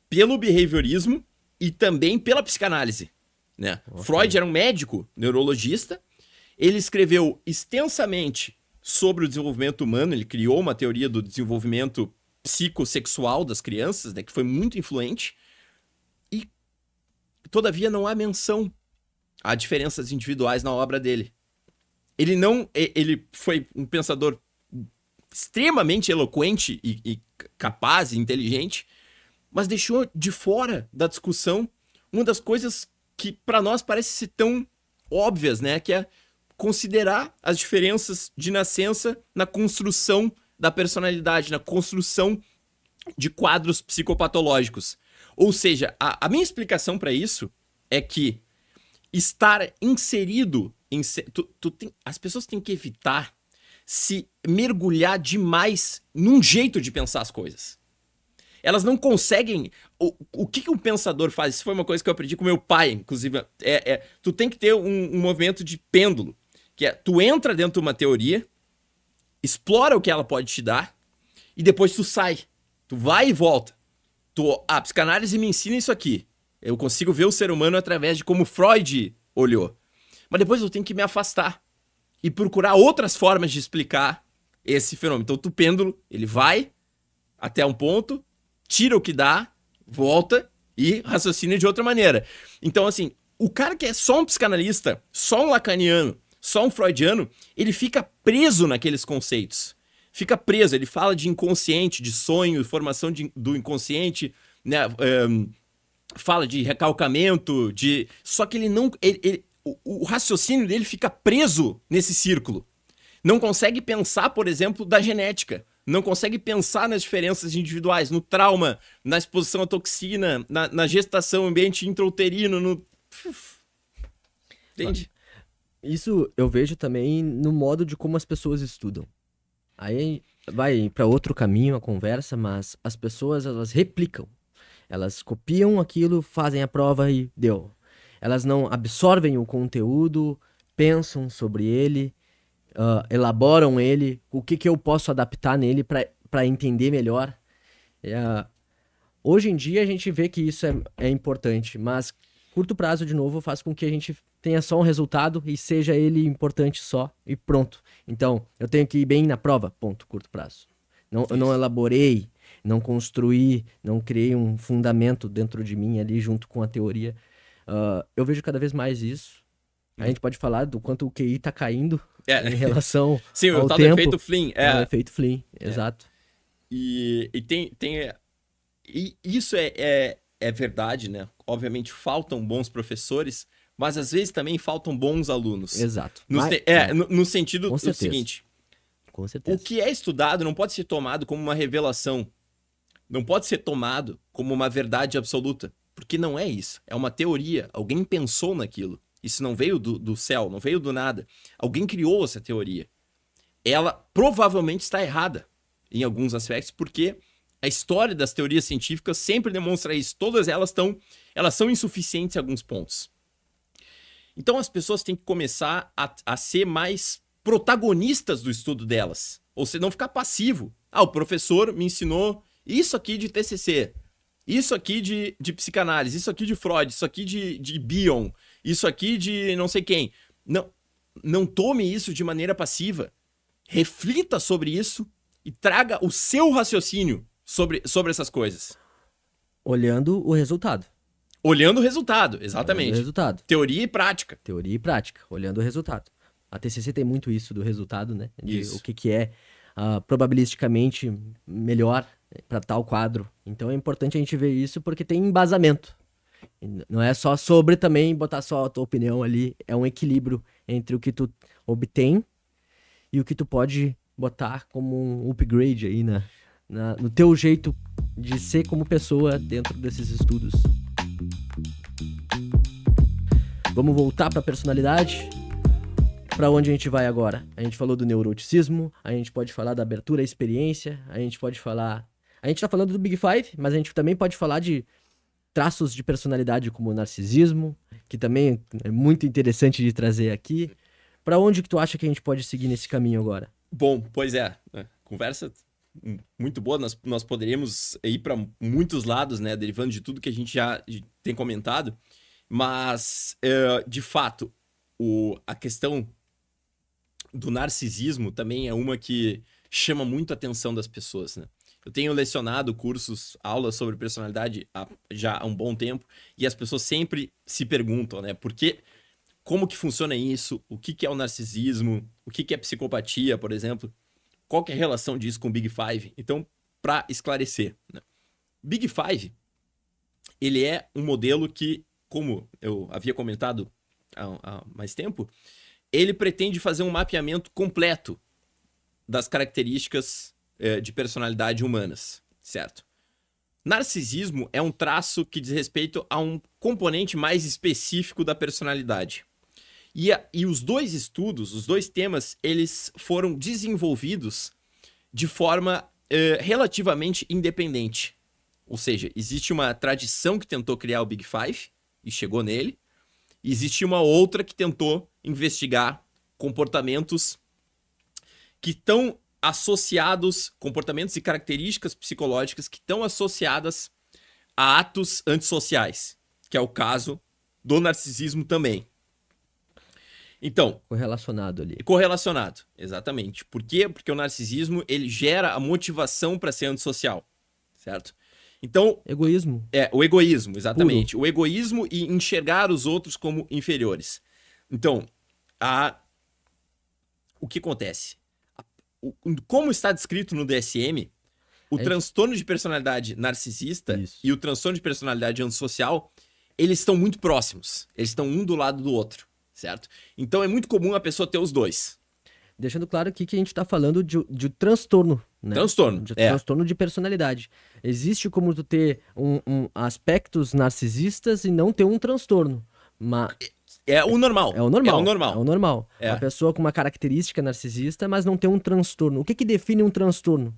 pelo behaviorismo e também pela psicanálise, né? Okay. Freud era um médico, neurologista. Ele escreveu extensamente sobre o desenvolvimento humano. Ele criou uma teoria do desenvolvimento psicossexual das crianças, né, que foi muito influente. Todavia, não há menção a diferenças individuais na obra dele. Ele foi um pensador extremamente eloquente e capaz e inteligente, mas deixou de fora da discussão uma das coisas que para nós parece ser tão óbvias, né? Que é considerar as diferenças de nascença na construção da personalidade, na construção de quadros psicopatológicos. Ou seja, a minha explicação para isso é que estar inserido em... as pessoas têm que evitar se mergulhar demais num jeito de pensar as coisas. Elas não conseguem... O que um pensador faz? Isso foi uma coisa que eu aprendi com meu pai, inclusive. Tu tem que ter um movimento de pêndulo, que é tu entra dentro de uma teoria, explora o que ela pode te dar, e depois tu sai. Tu vai e volta. A psicanálise me ensina isso aqui. Eu consigo ver o ser humano através de como Freud olhou. Mas depois eu tenho que me afastar e procurar outras formas de explicar esse fenômeno. Então, o pêndulo, ele vai até um ponto, tira o que dá, volta e raciocina de outra maneira. Então, assim, o cara que é só um psicanalista, só um lacaniano, só um freudiano, ele fica preso naqueles conceitos. Fica preso, ele fala de inconsciente, de sonho, formação do inconsciente, né? Fala de recalcamento, de... Só que ele não... o raciocínio dele fica preso nesse círculo. Não consegue pensar, por exemplo, da genética. Não consegue pensar nas diferenças individuais, no trauma, na exposição à toxina, na gestação, ambiente intrauterino, no... Entende? Isso eu vejo também no modo de como as pessoas estudam. Aí vai para outro caminho a conversa, mas as pessoas, elas replicam. Elas copiam aquilo, fazem a prova e deu. Elas não absorvem o conteúdo, pensam sobre ele, elaboram ele, o que eu posso adaptar nele para entender melhor. Hoje em dia a gente vê que isso é importante, mas curto prazo, de novo, faz com que a gente tenha só um resultado e seja ele importante só e pronto. Então, eu tenho que ir bem na prova, ponto, curto prazo. Eu não elaborei, não construí, não criei um fundamento dentro de mim ali junto com a teoria. Eu vejo cada vez mais isso. A gente pode falar do quanto o QI tá caindo em relação Sim, ao o tal tempo. do efeito Flynn. O efeito Flynn, exato. E isso é verdade, né? Obviamente faltam bons professores, mas às vezes também faltam bons alunos. Exato. No sentido do seguinte. Com certeza. O que é estudado não pode ser tomado como uma revelação. Não pode ser tomado como uma verdade absoluta. Porque não é isso. É uma teoria. Alguém pensou naquilo. Isso não veio do céu, não veio do nada. Alguém criou essa teoria. Ela provavelmente está errada em alguns aspectos, porque a história das teorias científicas sempre demonstra isso. Todas elas são insuficientes em alguns pontos. Então as pessoas têm que começar a ser mais protagonistas do estudo delas. Ou seja, não ficar passivo. O professor me ensinou isso aqui de TCC, isso aqui de psicanálise, isso aqui de Freud, isso aqui de Bion, isso aqui de não sei quem. Não tome isso de maneira passiva. Reflita sobre isso e traga o seu raciocínio sobre essas coisas. Olhando o resultado. Olhando o resultado, exatamente. Olhando o resultado. Teoria e prática. Teoria e prática, olhando o resultado. A TCC tem muito isso do resultado, né? Isso. O que é probabilisticamente melhor para tal quadro. Então é importante a gente ver isso porque tem embasamento. Não é só sobre também botar só a tua opinião ali. É um equilíbrio entre o que tu obtém e o que tu pode botar como um upgrade aí no teu jeito de ser como pessoa dentro desses estudos. Vamos voltar para a personalidade. Para onde a gente vai agora? A gente falou do neuroticismo, a gente pode falar da abertura à experiência, a gente pode falar... A gente tá falando do Big Five, mas a gente também pode falar de traços de personalidade como o narcisismo, que também é muito interessante de trazer aqui. Para onde que tu acha que a gente pode seguir nesse caminho agora? Bom, pois é. Conversa muito boa. Nós poderíamos ir para muitos lados, né? Derivando de tudo que a gente já tem comentado. Mas, de fato, a questão do narcisismo também é uma que chama muito a atenção das pessoas, né? Eu tenho lecionado cursos, aulas sobre personalidade já há um bom tempo, e as pessoas sempre se perguntam, né? Como que funciona isso? O que é o narcisismo? O que é psicopatia, por exemplo? Qual que é a relação disso com o Big Five? Então, para esclarecer, né? Big Five, ele é um modelo que, como eu havia comentado há mais tempo, ele pretende fazer um mapeamento completo das características de personalidade humanas, certo? Narcisismo é um traço que diz respeito a um componente mais específico da personalidade. E os dois estudos, os dois temas, eles foram desenvolvidos de forma relativamente independente. Ou seja, existe uma tradição que tentou criar o Big Five e chegou nele. E existe uma outra que tentou investigar comportamentos que estão associados, comportamentos e características psicológicas que estão associadas a atos antissociais, que é o caso do narcisismo também. Então... Correlacionado ali. Correlacionado, exatamente. Por quê? Porque o narcisismo, ele gera a motivação para ser antissocial, certo? Então... Egoísmo. O egoísmo, exatamente. Puro. O egoísmo e enxergar os outros como inferiores. Então, o que acontece? Como está descrito no DSM, O transtorno de personalidade narcisista Isso. e o transtorno de personalidade antissocial, eles estão muito próximos. Eles estão um do lado do outro, certo? Então é muito comum a pessoa ter os dois. Deixando claro aqui que a gente está falando de transtorno, né? Transtorno, De transtorno de personalidade. Existe como tu ter aspectos narcisistas e não ter um transtorno. Mas É o normal. é o normal. É o normal. É o normal. É. Uma pessoa com uma característica narcisista, mas não tem um transtorno. O que define um transtorno?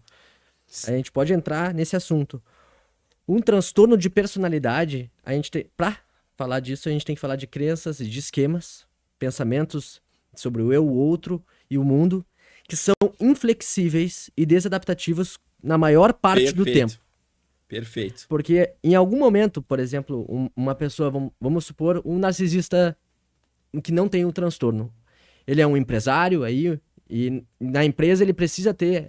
A gente pode entrar nesse assunto. Um transtorno de personalidade, a gente tem, pra falar disso, a gente tem que falar de crenças e de esquemas, pensamentos sobre o eu, o outro e o mundo, que são inflexíveis e desadaptativos na maior parte do tempo. Perfeito. Porque em algum momento, por exemplo, uma pessoa, vamos supor, um narcisista que não tem um transtorno. Ele é um empresário aí, e na empresa ele precisa ter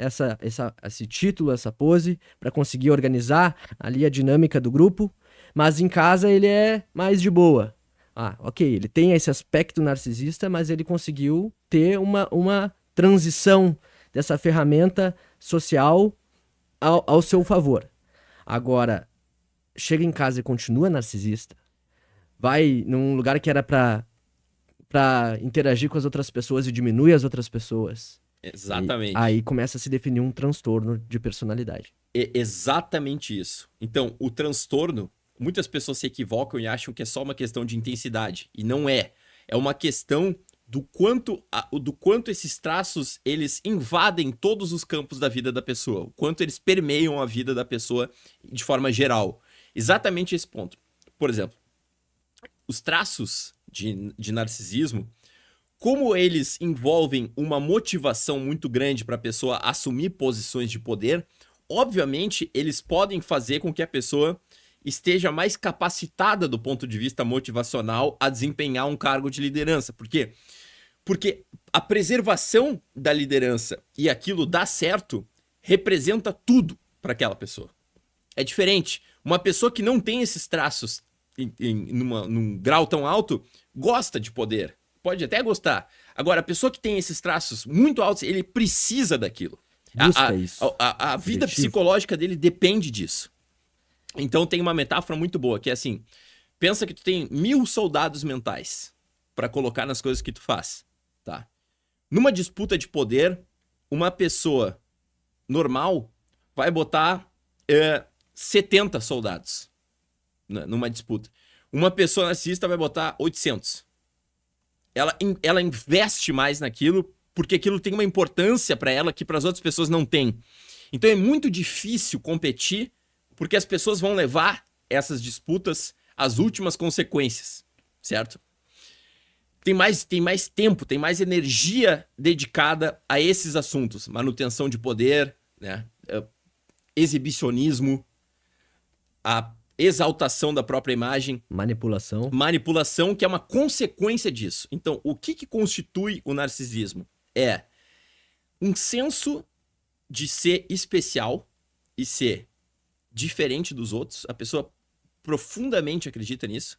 esse título, essa pose, para conseguir organizar ali a dinâmica do grupo, mas em casa ele é mais de boa. Ah, ok, ele tem esse aspecto narcisista, mas ele conseguiu ter uma transição dessa ferramenta social ao seu favor. Agora, chega em casa e continua narcisista, vai num lugar que era pra interagir com as outras pessoas e diminui as outras pessoas. Exatamente. Aí começa a se definir um transtorno de personalidade. É exatamente isso. Então, o transtorno, muitas pessoas se equivocam e acham que é só uma questão de intensidade. E não é. É uma questão do quanto esses traços eles invadem todos os campos da vida da pessoa. O quanto eles permeiam a vida da pessoa de forma geral. Exatamente esse ponto. Por exemplo, os traços de narcisismo, como eles envolvem uma motivação muito grande para a pessoa assumir posições de poder, obviamente eles podem fazer com que a pessoa esteja mais capacitada do ponto de vista motivacional a desempenhar um cargo de liderança. Por quê? Porque a preservação da liderança e aquilo dar certo representa tudo para aquela pessoa. É diferente. Uma pessoa que não tem esses traços num grau tão alto gosta de poder. Pode até gostar. Agora, a pessoa que tem esses traços muito altos, ele precisa daquilo. Busca isso. A vida psicológica dele depende disso. Então tem uma metáfora muito boa, que é assim, pensa que tu tem 1000 soldados mentais para colocar nas coisas que tu faz, tá? Numa disputa de poder, uma pessoa normal vai botar 70 soldados numa disputa. Uma pessoa narcisista vai botar 800. Ela investe mais naquilo porque aquilo tem uma importância para ela que para as outras pessoas não tem. Então é muito difícil competir porque as pessoas vão levar essas disputas às últimas consequências, certo? Tem mais tempo, tem mais energia dedicada a esses assuntos. Manutenção de poder, né? Exibicionismo, a exaltação da própria imagem. Manipulação. Manipulação, que é uma consequência disso. Então, o que constitui o narcisismo? É um senso de ser especial e ser diferente dos outros. A pessoa profundamente acredita nisso.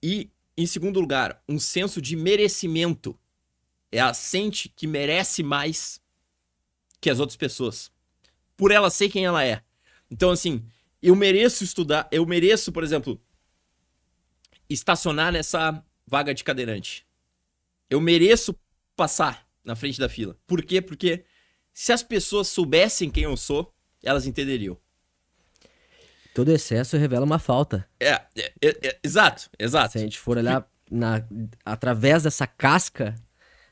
E, em segundo lugar, um senso de merecimento. Ela sente que merece mais que as outras pessoas, por ela ser quem ela é. Então, assim, eu mereço estudar, eu mereço, por exemplo, estacionar nessa vaga de cadeirante. Eu mereço passar na frente da fila. Por quê? Porque se as pessoas soubessem quem eu sou, elas entenderiam. Todo excesso revela uma falta. Exato. Se a gente for olhar através dessa casca,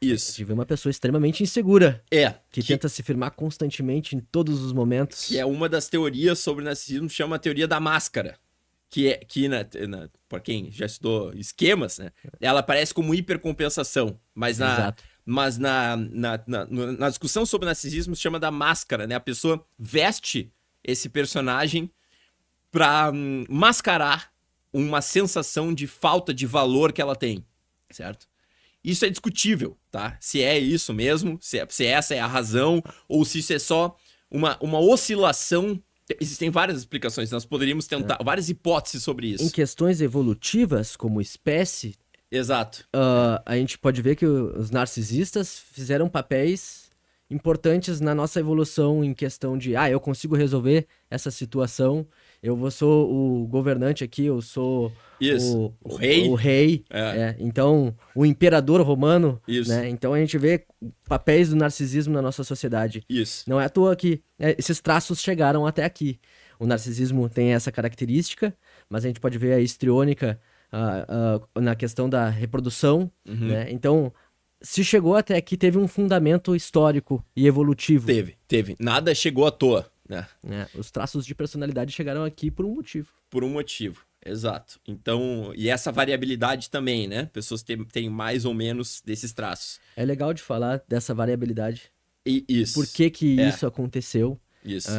isso, a gente vê uma pessoa extremamente insegura. Que tenta se firmar constantemente em todos os momentos. Que é uma das teorias sobre narcisismo, chama a teoria da máscara. Que para quem já estudou esquemas, né? Ela aparece como hipercompensação. Mas na discussão sobre narcisismo se chama da máscara, né? A pessoa veste esse personagem para mascarar uma sensação de falta de valor que ela tem, certo? Isso é discutível, tá? Se é isso mesmo, se essa é a razão, ou se isso é só uma oscilação. Existem várias explicações, nós poderíamos tentar várias hipóteses sobre isso. Em questões evolutivas, como espécie, exato, a gente pode ver que os narcisistas fizeram papéis importantes na nossa evolução em questão de, eu consigo resolver essa situação, sou o governante aqui, eu sou Isso, o rei. O rei, então o imperador romano, Isso. né? Então a gente vê papéis do narcisismo na nossa sociedade. Isso. Não é à toa que esses traços chegaram até aqui. O narcisismo tem essa característica, mas a gente pode ver a histriônica na questão da reprodução, né? Então, se chegou até aqui, teve um fundamento histórico e evolutivo. Teve. Nada chegou à toa, né? Os traços de personalidade chegaram aqui por um motivo. Por um motivo, exato. Então, e essa variabilidade também, né? Pessoas têm mais ou menos desses traços. É legal de falar dessa variabilidade. Isso. Por que isso aconteceu? Isso.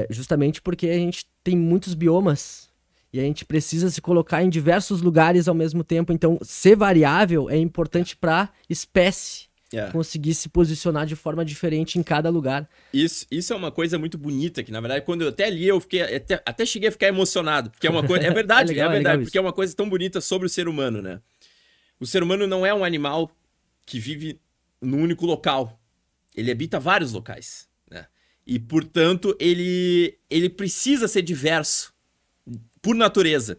Justamente porque a gente tem muitos biomas e a gente precisa se colocar em diversos lugares ao mesmo tempo. Então, ser variável é importante para a espécie conseguir se posicionar de forma diferente em cada lugar. Isso é uma coisa muito bonita, que na verdade, quando eu até li, eu fiquei até cheguei a ficar emocionado. Porque é uma coisa. É verdade, legal, é verdade. porque é uma coisa tão bonita sobre o ser humano, né? O ser humano não é um animal que vive num único local. Ele habita vários locais, né? E, portanto, ele precisa ser diverso por natureza.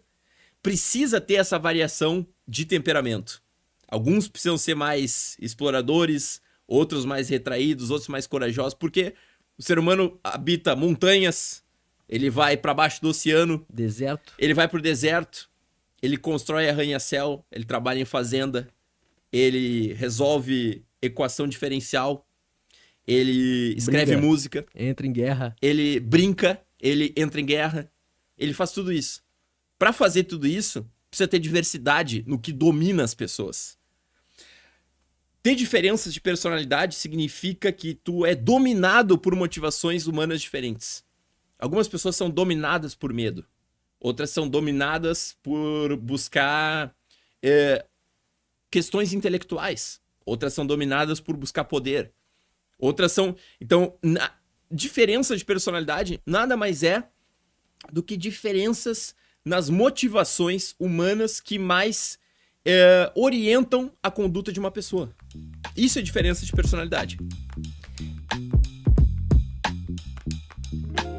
Precisa ter essa variação de temperamento. Alguns precisam ser mais exploradores, outros mais retraídos, outros mais corajosos, porque o ser humano habita montanhas, ele vai para baixo do oceano, deserto. Ele vai para o deserto, ele constrói arranha-céu, ele trabalha em fazenda, ele resolve equação diferencial, ele escreve música, entra em guerra, ele brinca, ele entra em guerra, ele faz tudo isso. Para fazer tudo isso, precisa ter diversidade no que domina as pessoas. Ter diferenças de personalidade significa que tu é dominado por motivações humanas diferentes. Algumas pessoas são dominadas por medo. Outras são dominadas por buscar questões intelectuais. Outras são dominadas por buscar poder. Outras são... Então, diferença de personalidade nada mais é do que diferenças nas motivações humanas que mais orientam a conduta de uma pessoa. Isso é diferença de personalidade.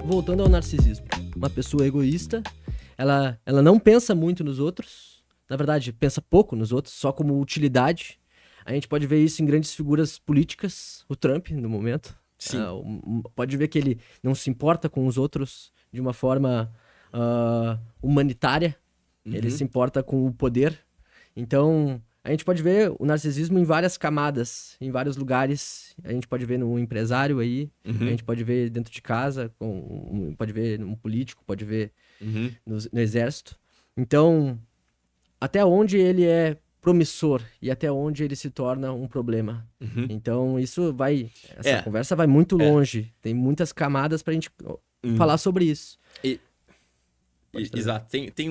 Voltando ao narcisismo. Uma pessoa egoísta, ela não pensa muito nos outros. Na verdade, pensa pouco nos outros, só como utilidade. A gente pode ver isso em grandes figuras políticas. O Trump, no momento. Sim. Pode ver que ele não se importa com os outros de uma forma humanitária. Ele se importa com o poder. Então, a gente pode ver o narcisismo em várias camadas, em vários lugares. A gente pode ver no empresário aí, a gente pode ver dentro de casa, pode ver num político, pode ver no exército. Então, até onde ele é promissor e até onde ele se torna um problema. Então, essa conversa vai muito longe. Tem muitas camadas pra gente falar sobre isso. Exato. Tem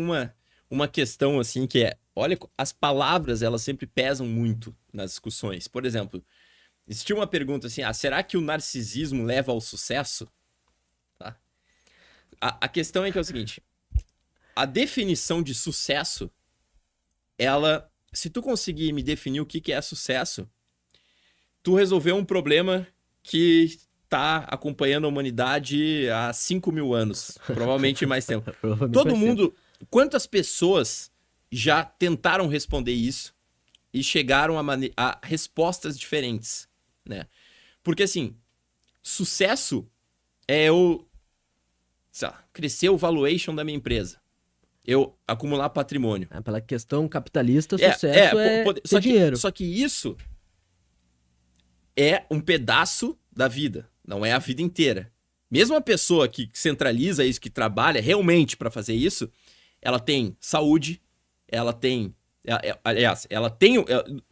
uma questão assim que olha, as palavras elas sempre pesam muito nas discussões. Por exemplo, existia uma pergunta assim, será que o narcisismo leva ao sucesso? Tá? A questão é que é o seguinte, a definição de sucesso, se tu conseguir me definir o que é sucesso, tu resolveu um problema que tá acompanhando a humanidade há 5.000 anos, provavelmente mais tempo. Todo mundo, quantas pessoas já tentaram responder isso e chegaram a respostas diferentes, né? Porque assim, sucesso é crescer o valuation da minha empresa. Eu acumular patrimônio. Pela questão capitalista, sucesso é ter dinheiro. Só que isso é um pedaço da vida, não é a vida inteira. Mesmo a pessoa que centraliza isso, que trabalha realmente para fazer isso, ela tem saúde, ela tem... Aliás, ela tem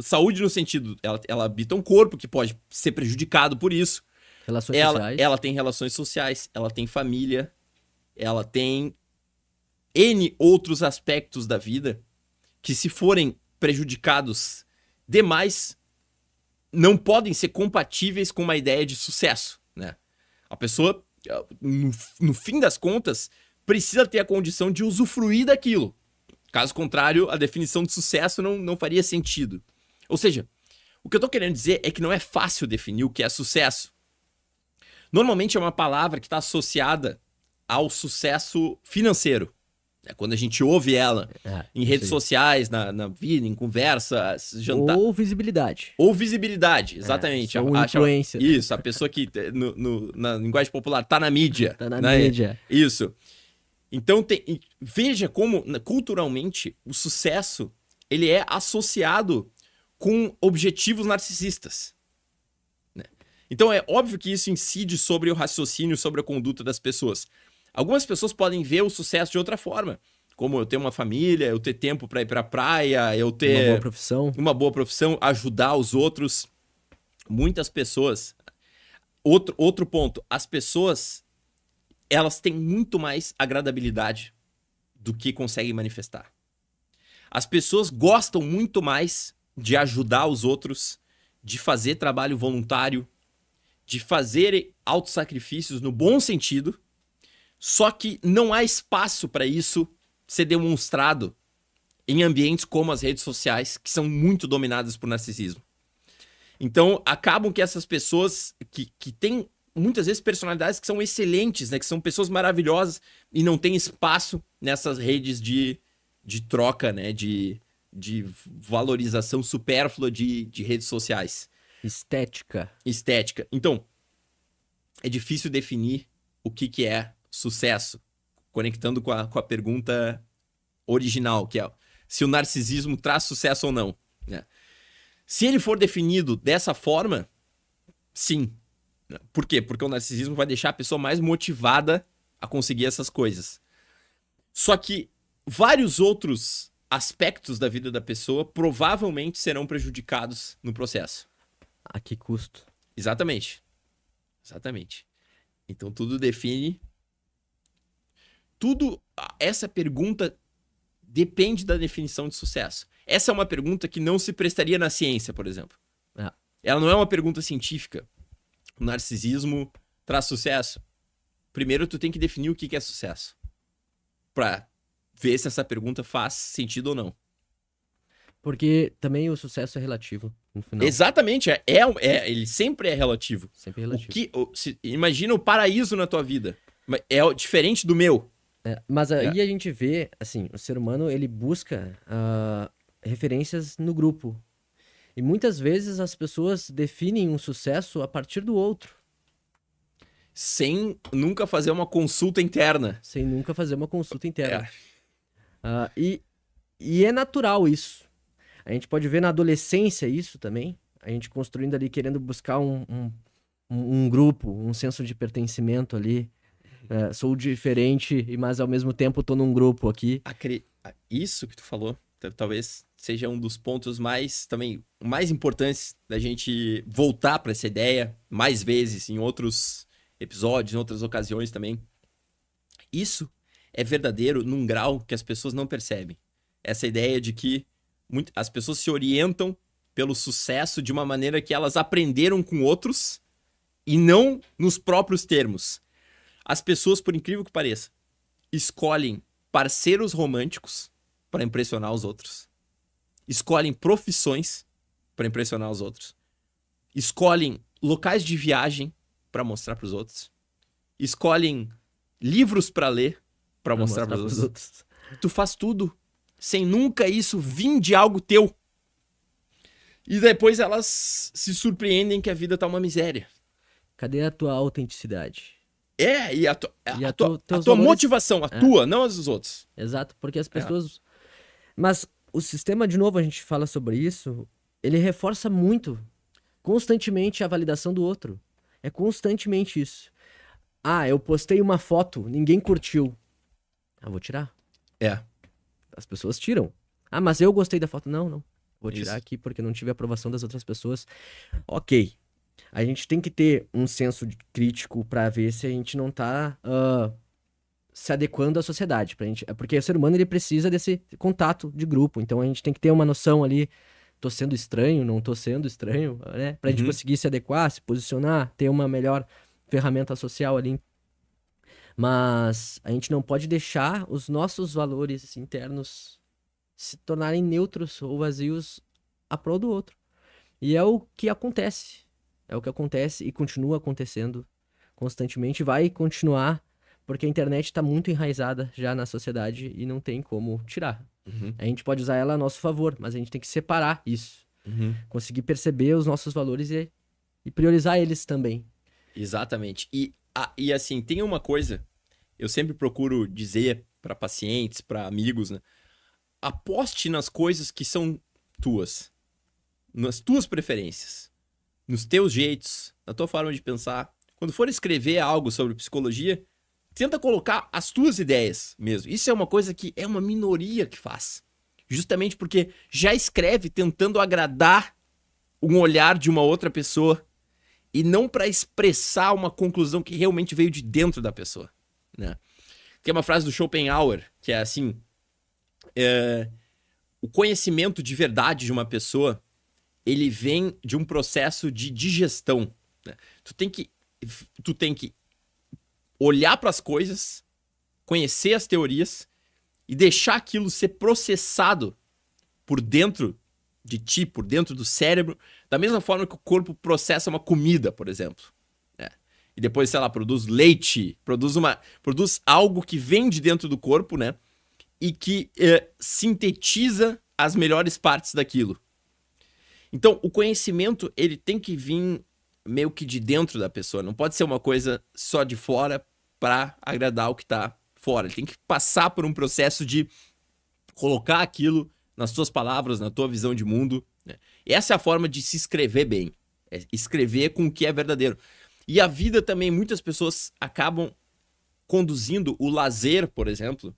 saúde no sentido... Ela habita um corpo que pode ser prejudicado por isso. Relações sociais. Ela tem relações sociais, ela tem família, ela tem N outros aspectos da vida que, se forem prejudicados demais, não podem ser compatíveis com uma ideia de sucesso, né? A pessoa, no fim das contas, precisa ter a condição de usufruir daquilo. Caso contrário, a definição de sucesso não faria sentido. Ou seja, o que eu tô querendo dizer é que não é fácil definir o que é sucesso. Normalmente é uma palavra que está associada ao sucesso financeiro. É quando a gente ouve ela em isso redes aí. sociais, na vida, em conversas, jantar. Ou visibilidade. Ou visibilidade, exatamente. sou um influencer. Isso, a pessoa que, na linguagem popular, tá na mídia. Tá na né? mídia. Isso. Então, veja como, culturalmente, o sucesso ele é associado com objetivos narcisistas. Né? Então, é óbvio que isso incide sobre o raciocínio, sobre a conduta das pessoas. Algumas pessoas podem ver o sucesso de outra forma, como eu ter uma família, eu ter tempo para ir para a praia, eu ter uma boa profissão, ajudar os outros. Muitas pessoas... Outro ponto, as pessoas, elas têm muito mais agradabilidade do que conseguem manifestar. As pessoas gostam muito mais de ajudar os outros, de fazer trabalho voluntário, de fazer autossacrifícios no bom sentido, só que não há espaço para isso ser demonstrado em ambientes como as redes sociais, que são muito dominadas por narcisismo. Então, acabam que essas pessoas que têm, muitas vezes, personalidades que são excelentes, né? Que são pessoas maravilhosas e não tem espaço nessas redes de troca, né? De valorização supérflua de redes sociais. Estética. Então, é difícil definir o que é sucesso, conectando com a pergunta original, que é se o narcisismo traz sucesso ou não. Né? Se ele for definido dessa forma, sim. Por quê? Porque o narcisismo vai deixar a pessoa mais motivada a conseguir essas coisas. Só que vários outros aspectos da vida da pessoa provavelmente serão prejudicados no processo. A que custo? Exatamente. Então tudo define... Essa pergunta depende da definição de sucesso. Essa é uma pergunta que não se prestaria na ciência, por exemplo. Ela não é uma pergunta científica. O narcisismo traz sucesso? Primeiro, tu tem que definir o que é sucesso. Pra ver se essa pergunta faz sentido ou não. Porque também o sucesso é relativo, no final. Exatamente. Ele sempre é relativo. Sempre relativo. Imagina o paraíso na tua vida. É diferente do meu. Mas aí a gente vê, assim, o ser humano, ele busca referências no grupo. E muitas vezes as pessoas definem um sucesso a partir do outro. Sem nunca fazer uma consulta interna. E é natural isso. A gente pode ver na adolescência isso também. A gente construindo ali, querendo buscar um grupo, um senso de pertencimento ali. Sou diferente, mas ao mesmo tempo tô num grupo aqui. Isso que tu falou, talvez seja um dos pontos mais importantes da gente voltar para essa ideia mais vezes, em outros episódios, em outras ocasiões também. Isso é verdadeiro num grau que as pessoas não percebem. Essa ideia de que as pessoas se orientam pelo sucesso de uma maneira que elas aprenderam com outros e não nos próprios termos. As pessoas, por incrível que pareça, escolhem parceiros românticos para impressionar os outros. Escolhem profissões para impressionar os outros. Escolhem locais de viagem para mostrar para os outros. Escolhem livros para ler para mostrar para os outros. Tu faz tudo sem nunca isso vir de algo teu. E depois elas se surpreendem que a vida tá uma miséria. Cadê a tua autenticidade? E a tua motivação, a tua, não as dos outros. Exato, porque as pessoas... Mas o sistema, de novo, a gente fala sobre isso, ele reforça muito, constantemente, a validação do outro. É constantemente isso. Eu postei uma foto, ninguém curtiu. Vou tirar. As pessoas tiram. Mas eu gostei da foto. Não. Vou tirar aqui porque não tive a aprovação das outras pessoas. Ok. A gente tem que ter um senso crítico para ver se a gente não tá se adequando à sociedade. Porque o ser humano ele precisa desse contato de grupo. Então a gente tem que ter uma noção ali. Tô sendo estranho, não tô sendo estranho, né? Pra gente conseguir se adequar, se posicionar, ter uma melhor ferramenta social ali. Mas a gente não pode deixar os nossos valores internos se tornarem neutros ou vazios a prol do outro. E é o que acontece. É o que acontece e continua acontecendo constantemente, vai continuar, porque a internet está muito enraizada já na sociedade e não tem como tirar. A gente pode usar ela a nosso favor, mas a gente tem que separar isso. Conseguir perceber os nossos valores e priorizar eles também. Exatamente. E assim, tem uma coisa, eu sempre procuro dizer para pacientes, para amigos, né? Aposte nas coisas que são tuas, nas tuas preferências, nos teus jeitos, na tua forma de pensar. Quando for escrever algo sobre psicologia, tenta colocar as tuas ideias mesmo. Isso é uma coisa que é uma minoria que faz. Justamente porque já escreve tentando agradar um olhar de uma outra pessoa e não para expressar uma conclusão que realmente veio de dentro da pessoa, né? Tem uma frase do Schopenhauer que é assim: o conhecimento de verdade de uma pessoa, ele vem de um processo de digestão, né? Tu tem que olhar para as coisas, conhecer as teorias e deixar aquilo ser processado por dentro de ti, por dentro do cérebro, da mesma forma que o corpo processa uma comida, por exemplo, né? E depois, sei lá, produz leite, produz algo que vem de dentro do corpo, né? E que sintetiza as melhores partes daquilo. Então, o conhecimento, ele tem que vir meio que de dentro da pessoa. Não pode ser uma coisa só de fora para agradar o que tá fora. Ele tem que passar por um processo de colocar aquilo nas tuas palavras, na tua visão de mundo, né? Essa é a forma de se escrever bem. É escrever com o que é verdadeiro. E a vida também, muitas pessoas acabam conduzindo o lazer, por exemplo,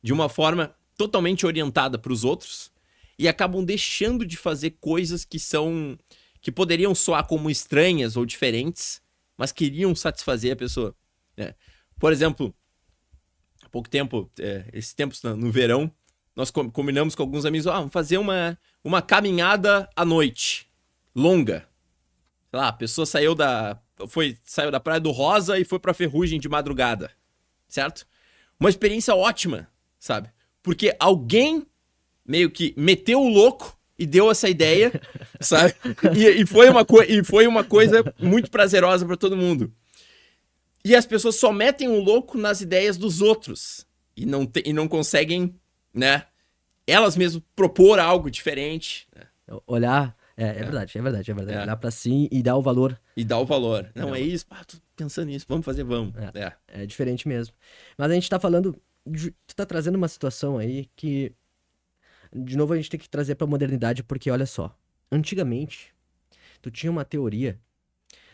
de uma forma totalmente orientada para os outros e acabam deixando de fazer coisas que poderiam soar como estranhas ou diferentes, mas queriam satisfazer a pessoa, né? Por exemplo, há pouco tempo, esses tempos no verão, nós combinamos com alguns amigos, vamos fazer uma caminhada à noite, longa. Sei lá, a pessoa saiu da Praia do Rosa e foi pra Ferrugem de madrugada, certo? Uma experiência ótima, sabe? Porque alguém meio que meteu o louco e deu essa ideia, sabe? E foi uma coisa muito prazerosa pra todo mundo. E as pessoas só metem o louco nas ideias dos outros e não conseguem, né, elas mesmas propor algo diferente, né? Olhar, verdade. Olhar pra si e dar o valor. E dar o valor. Não, é isso, tô pensando nisso, vamos fazer, vamos. É diferente mesmo. Mas a gente tá falando, tu tá trazendo uma situação aí que, de novo, a gente tem que trazer pra modernidade, porque olha só, antigamente, tu tinha uma teoria,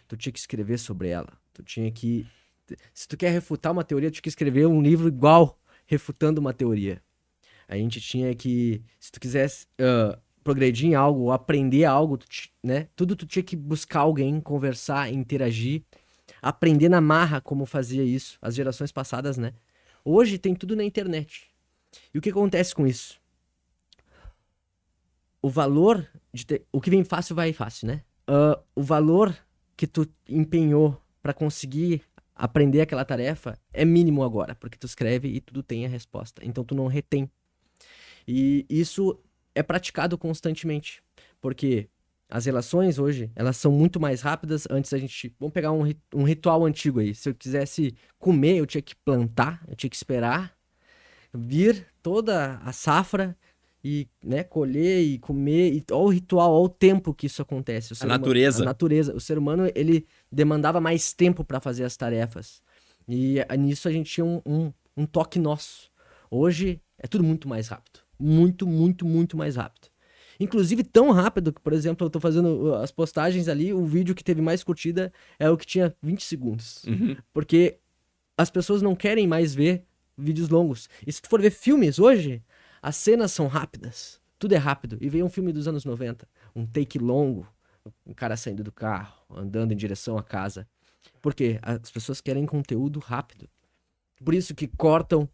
tu tinha que escrever sobre ela, se tu quer refutar uma teoria, tu tinha que escrever um livro igual, refutando uma teoria. A gente tinha que, se tu quisesse progredir em algo, aprender algo, né? Tudo tu tinha que buscar alguém, conversar, interagir, aprender na marra como fazia isso, as gerações passadas, né? Hoje tem tudo na internet. E o que acontece com isso? O valor o que vem fácil vai fácil, né? O valor que tu empenhou para conseguir aprender aquela tarefa é mínimo agora, porque tu escreve e tudo tem a resposta. Então tu não retém. E isso é praticado constantemente, porque as relações hoje, elas são muito mais rápidas. Antes vamos pegar um ritual antigo aí. Se eu quisesse comer, eu tinha que plantar, eu tinha que esperar vir toda a safra e, né, colher e comer. E olha o ritual, olha o tempo que isso acontece. A natureza. O ser humano, ele demandava mais tempo para fazer as tarefas. E nisso a gente tinha um toque nosso. Hoje é tudo muito mais rápido. Muito, muito, muito mais rápido. Inclusive tão rápido que, por exemplo, eu tô fazendo as postagens ali, o vídeo que teve mais curtida é o que tinha 20 segundos. Porque as pessoas não querem mais ver vídeos longos. E se tu for ver filmes hoje, as cenas são rápidas. Tudo é rápido. E veio um filme dos anos 90, um take longo, um cara saindo do carro, andando em direção à casa. Porque as pessoas querem conteúdo rápido. Por isso que cortam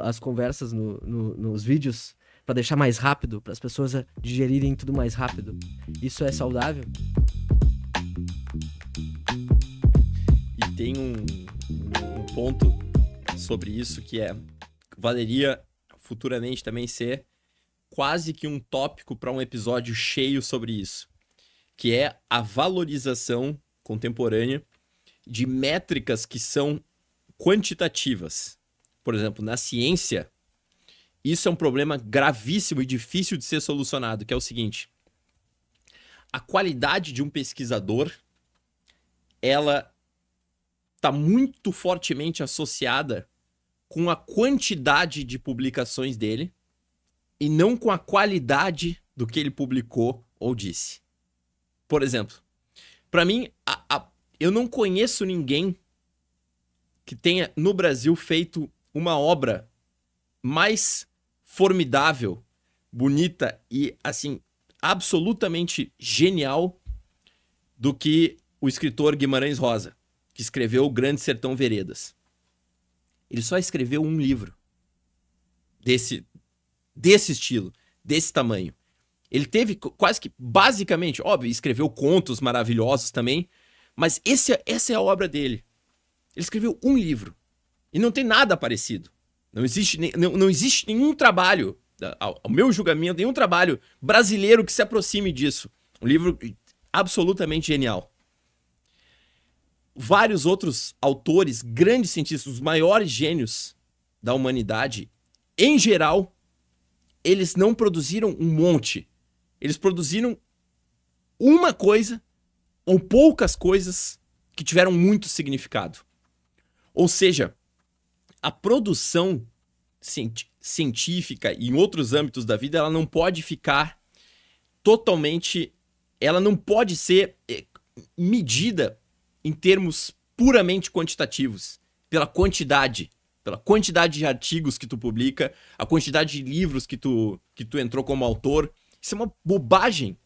as conversas nos vídeos para deixar mais rápido, para as pessoas digerirem tudo mais rápido. Isso é saudável? E tem um ponto sobre isso que valeria futuramente também ser quase que um tópico para um episódio cheio sobre isso, que é a valorização contemporânea de métricas que são quantitativas. Por exemplo, na ciência, isso é um problema gravíssimo e difícil de ser solucionado, que é o seguinte: a qualidade de um pesquisador, ela está muito fortemente associada com a quantidade de publicações dele e não com a qualidade do que ele publicou ou disse. Por exemplo, para mim, eu não conheço ninguém que tenha no Brasil feito uma obra mais formidável, bonita e, assim, absolutamente genial do que o escritor Guimarães Rosa, que escreveu O Grande Sertão Veredas. Ele só escreveu um livro desse estilo, desse tamanho. Ele teve quase que, basicamente, óbvio, escreveu contos maravilhosos também, mas essa é a obra dele. Ele escreveu um livro. E não tem nada parecido. Não existe nenhum trabalho, ao meu julgamento, nenhum trabalho brasileiro que se aproxime disso. Um livro absolutamente genial. Vários outros autores, grandes cientistas, os maiores gênios da humanidade, em geral, eles não produziram um monte. Eles produziram uma coisa ou poucas coisas que tiveram muito significado. Ou seja, a produção científica e em outros âmbitos da vida, ela não pode ficar totalmente... Ela não pode ser medida em termos puramente quantitativos, pela quantidade de artigos que tu publica, a quantidade de livros que tu entrou como autor. Isso é uma bobagem.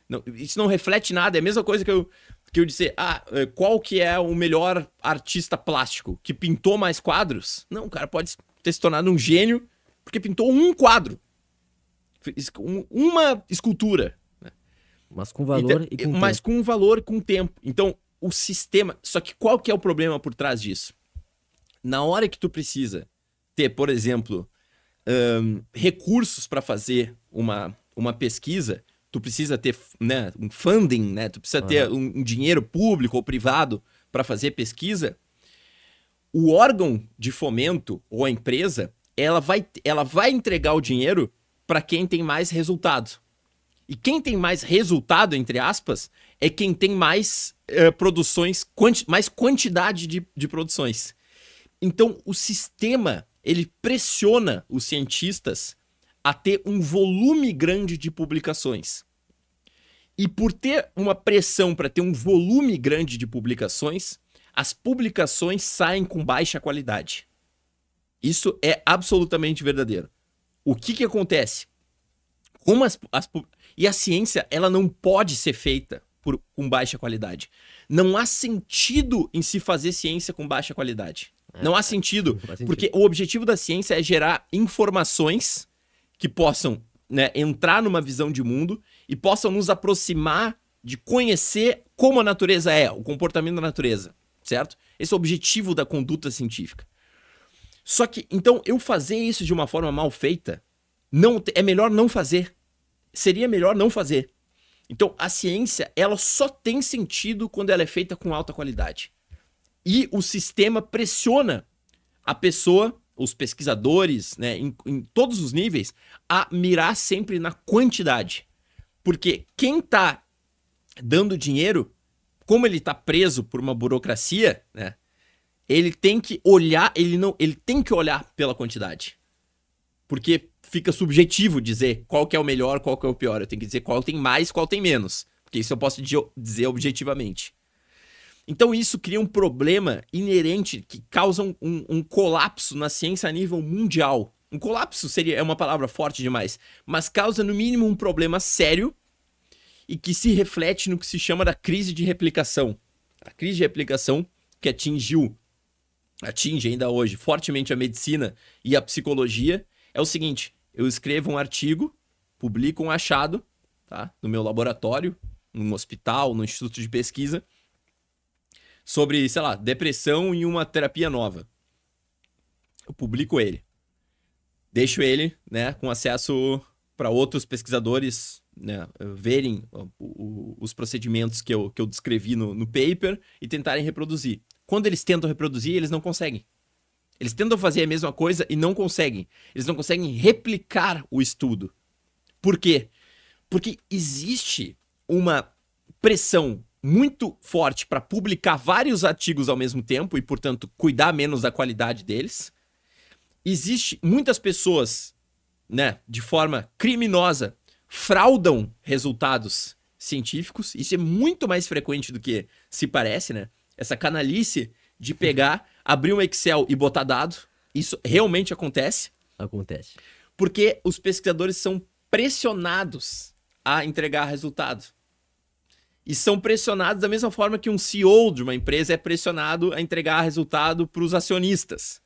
Não, isso não reflete nada. É a mesma coisa que eu dizer, qual que é o melhor artista plástico? Que pintou mais quadros? Não, o cara pode ter se tornado um gênio porque pintou um quadro. Uma escultura. Mas com valor e com mas tempo. com valor e com tempo. Então, o sistema... Só que qual que é o problema por trás disso? Na hora que tu precisa ter, por exemplo, recursos para fazer uma pesquisa, tu precisa ter, né, um funding, né? Tu precisa ter um dinheiro público ou privado para fazer pesquisa. O órgão de fomento ou a empresa, ela vai entregar o dinheiro para quem tem mais resultado. E quem tem mais resultado, entre aspas, é quem tem mais produções, mais quantidade de produções. Então, o sistema, ele pressiona os cientistas a ter um volume grande de publicações. E por ter uma pressão para ter um volume grande de publicações, as publicações saem com baixa qualidade. Isso é absolutamente verdadeiro. O que acontece? Como e a ciência, ela não pode ser feita com baixa qualidade. Não há sentido em se fazer ciência com baixa qualidade. Não há sentido, porque o objetivo da ciência é gerar informações que possam, né, entrar numa visão de mundo e possam nos aproximar de conhecer como a natureza é, o comportamento da natureza, certo? Esse é o objetivo da conduta científica. Só que, então, eu fazer isso de uma forma mal feita, é melhor não fazer. Seria melhor não fazer. Então, a ciência, ela só tem sentido quando ela é feita com alta qualidade. E o sistema pressiona a pessoa, os pesquisadores, né, em todos os níveis, a mirar sempre na quantidade. Porque quem está dando dinheiro, como ele está preso por uma burocracia, né, ele tem que olhar, ele tem que olhar pela quantidade. Porque fica subjetivo dizer qual que é o melhor, qual que é o pior. Eu tenho que dizer qual tem mais, qual tem menos. Porque isso eu posso dizer objetivamente. Então isso cria um problema inerente que causa um colapso na ciência a nível mundial. Um colapso é uma palavra forte demais, mas causa no mínimo um problema sério e que se reflete no que se chama da crise de replicação. A crise de replicação que atinge ainda hoje fortemente a medicina e a psicologia é o seguinte: eu escrevo um artigo, publico um achado, tá, no meu laboratório, num hospital, num instituto de pesquisa, sobre, sei lá, depressão e uma terapia nova. Eu publico ele. Deixo ele, né, com acesso para outros pesquisadores né, verem os procedimentos que eu descrevi no paper e tentarem reproduzir. Quando eles tentam reproduzir, eles não conseguem. Eles tentam fazer a mesma coisa e não conseguem. Eles não conseguem replicar o estudo. Por quê? Porque existe uma pressão muito forte para publicar vários artigos ao mesmo tempo e, portanto, cuidar menos da qualidade deles. Existe muitas pessoas, né, de forma criminosa, fraudam resultados científicos. Isso é muito mais frequente do que se parece, né? Essa canalice de pegar, abrir um Excel e botar dado. Isso realmente acontece. Acontece. Porque os pesquisadores são pressionados a entregar resultado. E são pressionados da mesma forma que um CEO de uma empresa é pressionado a entregar resultado para os acionistas.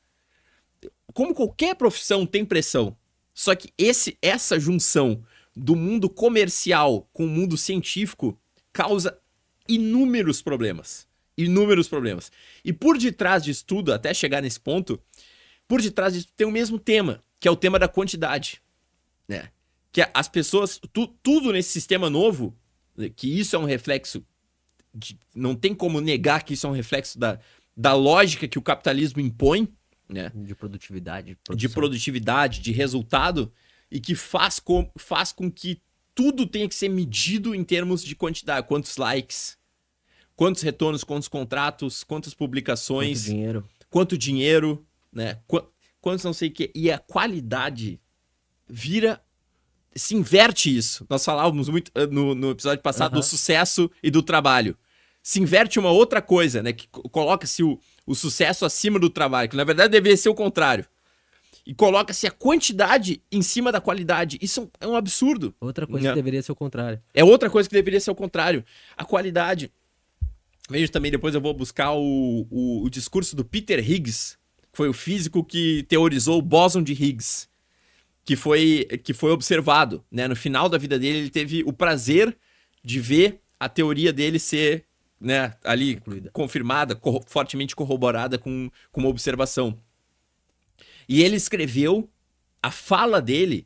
Como qualquer profissão tem pressão. Só que essa junção do mundo comercial com o mundo científico causa inúmeros problemas. Inúmeros problemas. E por detrás disso tudo, até chegar nesse ponto, por detrás disso tem o mesmo tema, que é o tema da quantidade. Né? Que as pessoas, tudo nesse sistema novo, que isso é um reflexo, não tem como negar que isso é um reflexo da lógica que o capitalismo impõe, né? De produtividade. De produtividade, de resultado, e que faz com que tudo tenha que ser medido em termos de quantidade. Quantos likes, quantos retornos, quantos contratos, quantas publicações. Quanto dinheiro, né? Quantos não sei o que. E a qualidade se inverte isso. Nós falávamos muito no episódio passado do sucesso e do trabalho. Se inverte uma outra coisa, né? Que coloca-se o sucesso acima do trabalho, que na verdade deveria ser o contrário. E coloca-se a quantidade em cima da qualidade. Isso é um absurdo. Outra coisa que deveria ser o contrário. É outra coisa que deveria ser o contrário. A qualidade. Veja também, depois eu vou buscar o discurso do Peter Higgs, que foi o físico que teorizou o bóson de Higgs. Que foi observado, né? No final da vida dele, ele teve o prazer de ver a teoria dele ser, né, ali confirmada, fortemente corroborada com uma observação. E ele escreveu a fala dele,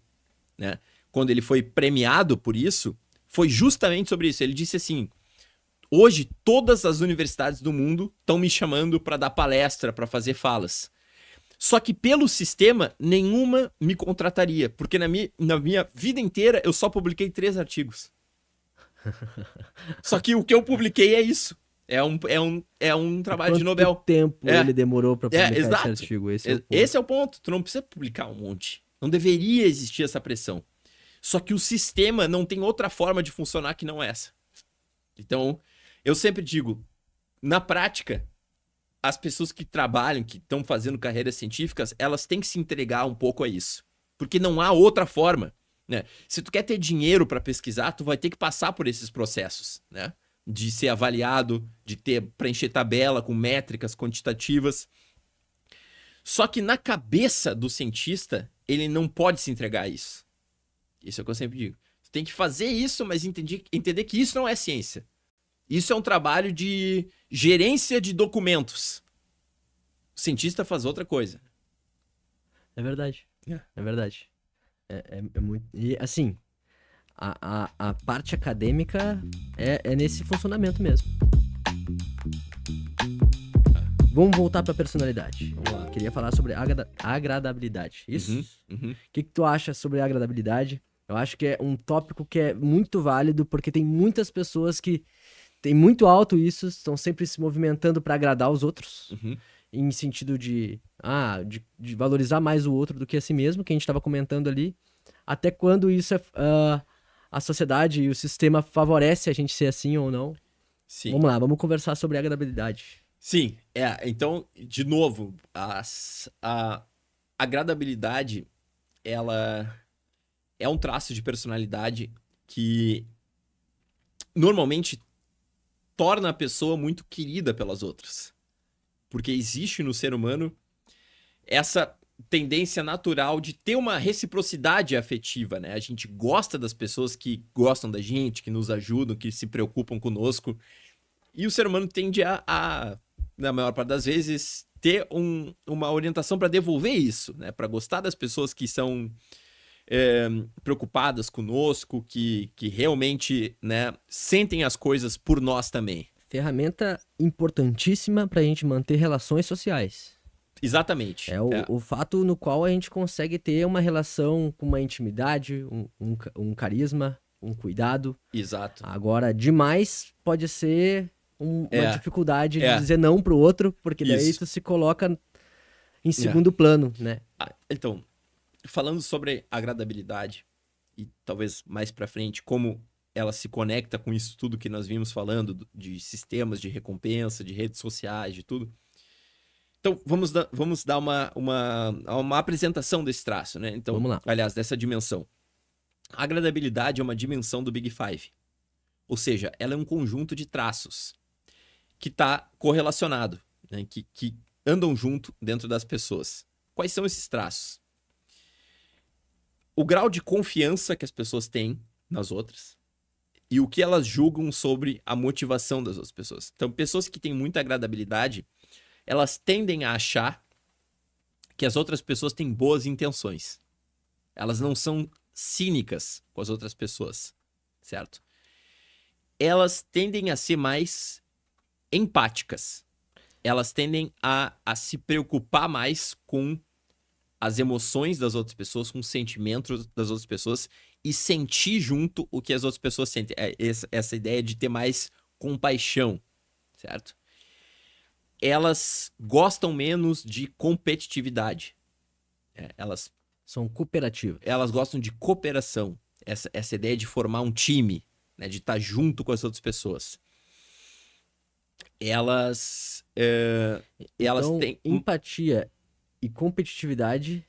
né, quando ele foi premiado por isso, foi justamente sobre isso. Ele disse assim: hoje todas as universidades do mundo estão me chamando para dar palestra, para fazer falas. Só que pelo sistema, nenhuma me contrataria. Porque na minha vida inteira, eu só publiquei 3 artigos. Só que o que eu publiquei é isso. É um trabalho de Nobel. Quanto tempo ele demorou para publicar esse artigo? Esse é o ponto. Tu não precisa publicar um monte. Não deveria existir essa pressão. Só que o sistema não tem outra forma de funcionar que não essa. Então, eu sempre digo, na prática, as pessoas que trabalham, que estão fazendo carreiras científicas, elas têm que se entregar um pouco a isso. Porque não há outra forma, né? Se tu quer ter dinheiro para pesquisar, tu vai ter que passar por esses processos, né? De ser avaliado, de preencher tabela com métricas quantitativas. Só que na cabeça do cientista, ele não pode se entregar a isso. Isso é o que eu sempre digo. Tu tem que fazer isso, mas entender que isso não é ciência. Isso é um trabalho de gerência de documentos. O cientista faz outra coisa. É verdade. É verdade. É muito... E, assim, a parte acadêmica é nesse funcionamento mesmo. Vamos voltar para a personalidade. Vamos lá. Queria falar sobre agradabilidade. Isso? O que tu acha sobre agradabilidade? Eu acho que é um tópico que é muito válido, porque tem muitas pessoas que têm muito alto isso, estão sempre se movimentando para agradar os outros, em sentido de valorizar mais o outro do que a si mesmo, que a gente estava comentando ali. Até quando isso a sociedade e o sistema favorece a gente ser assim ou não. Sim. Vamos lá, vamos conversar sobre agradabilidade. Sim, então, de novo, a agradabilidade, ela é um traço de personalidade que normalmente torna a pessoa muito querida pelas outras. Porque existe no ser humano essa tendência natural de ter uma reciprocidade afetiva, né? A gente gosta das pessoas que gostam da gente, que nos ajudam, que se preocupam conosco. E o ser humano tende na maior parte das vezes, ter uma orientação para devolver isso, né? Para gostar das pessoas que são preocupadas conosco, que realmente, né, sentem as coisas por nós também. Ferramenta importantíssima para a gente manter relações sociais. Exatamente. É o fato no qual a gente consegue ter uma relação com uma intimidade, um carisma, um cuidado. Exato. Agora, demais pode ser uma dificuldade de dizer não pro outro, porque daí tu se coloca em segundo plano, né? Então, falando sobre agradabilidade, e talvez mais pra frente, como ela se conecta com isso tudo que nós vimos falando, de sistemas de recompensa, de redes sociais, de tudo. Então, vamos dar uma apresentação desse traço, né? Então, vamos lá. Aliás, dessa dimensão. A agradabilidade é uma dimensão do Big Five. Ou seja, ela é um conjunto de traços que está correlacionado, né? que andam junto dentro das pessoas. Quais são esses traços? O grau de confiança que as pessoas têm nas outras e o que elas julgam sobre a motivação das outras pessoas. Então, pessoas que têm muita agradabilidade, elas tendem a achar que as outras pessoas têm boas intenções. Elas não são cínicas com as outras pessoas, certo? Elas tendem a ser mais empáticas. Elas tendem a se preocupar mais com as emoções das outras pessoas, com os sentimentos das outras pessoas e sentir junto o que as outras pessoas sentem. Essa ideia de ter mais compaixão, certo? Elas gostam menos de competitividade. Elas são cooperativas. Elas gostam de cooperação. Essa ideia de formar um time, né, de estar junto com as outras pessoas. Elas têm empatia e competitividade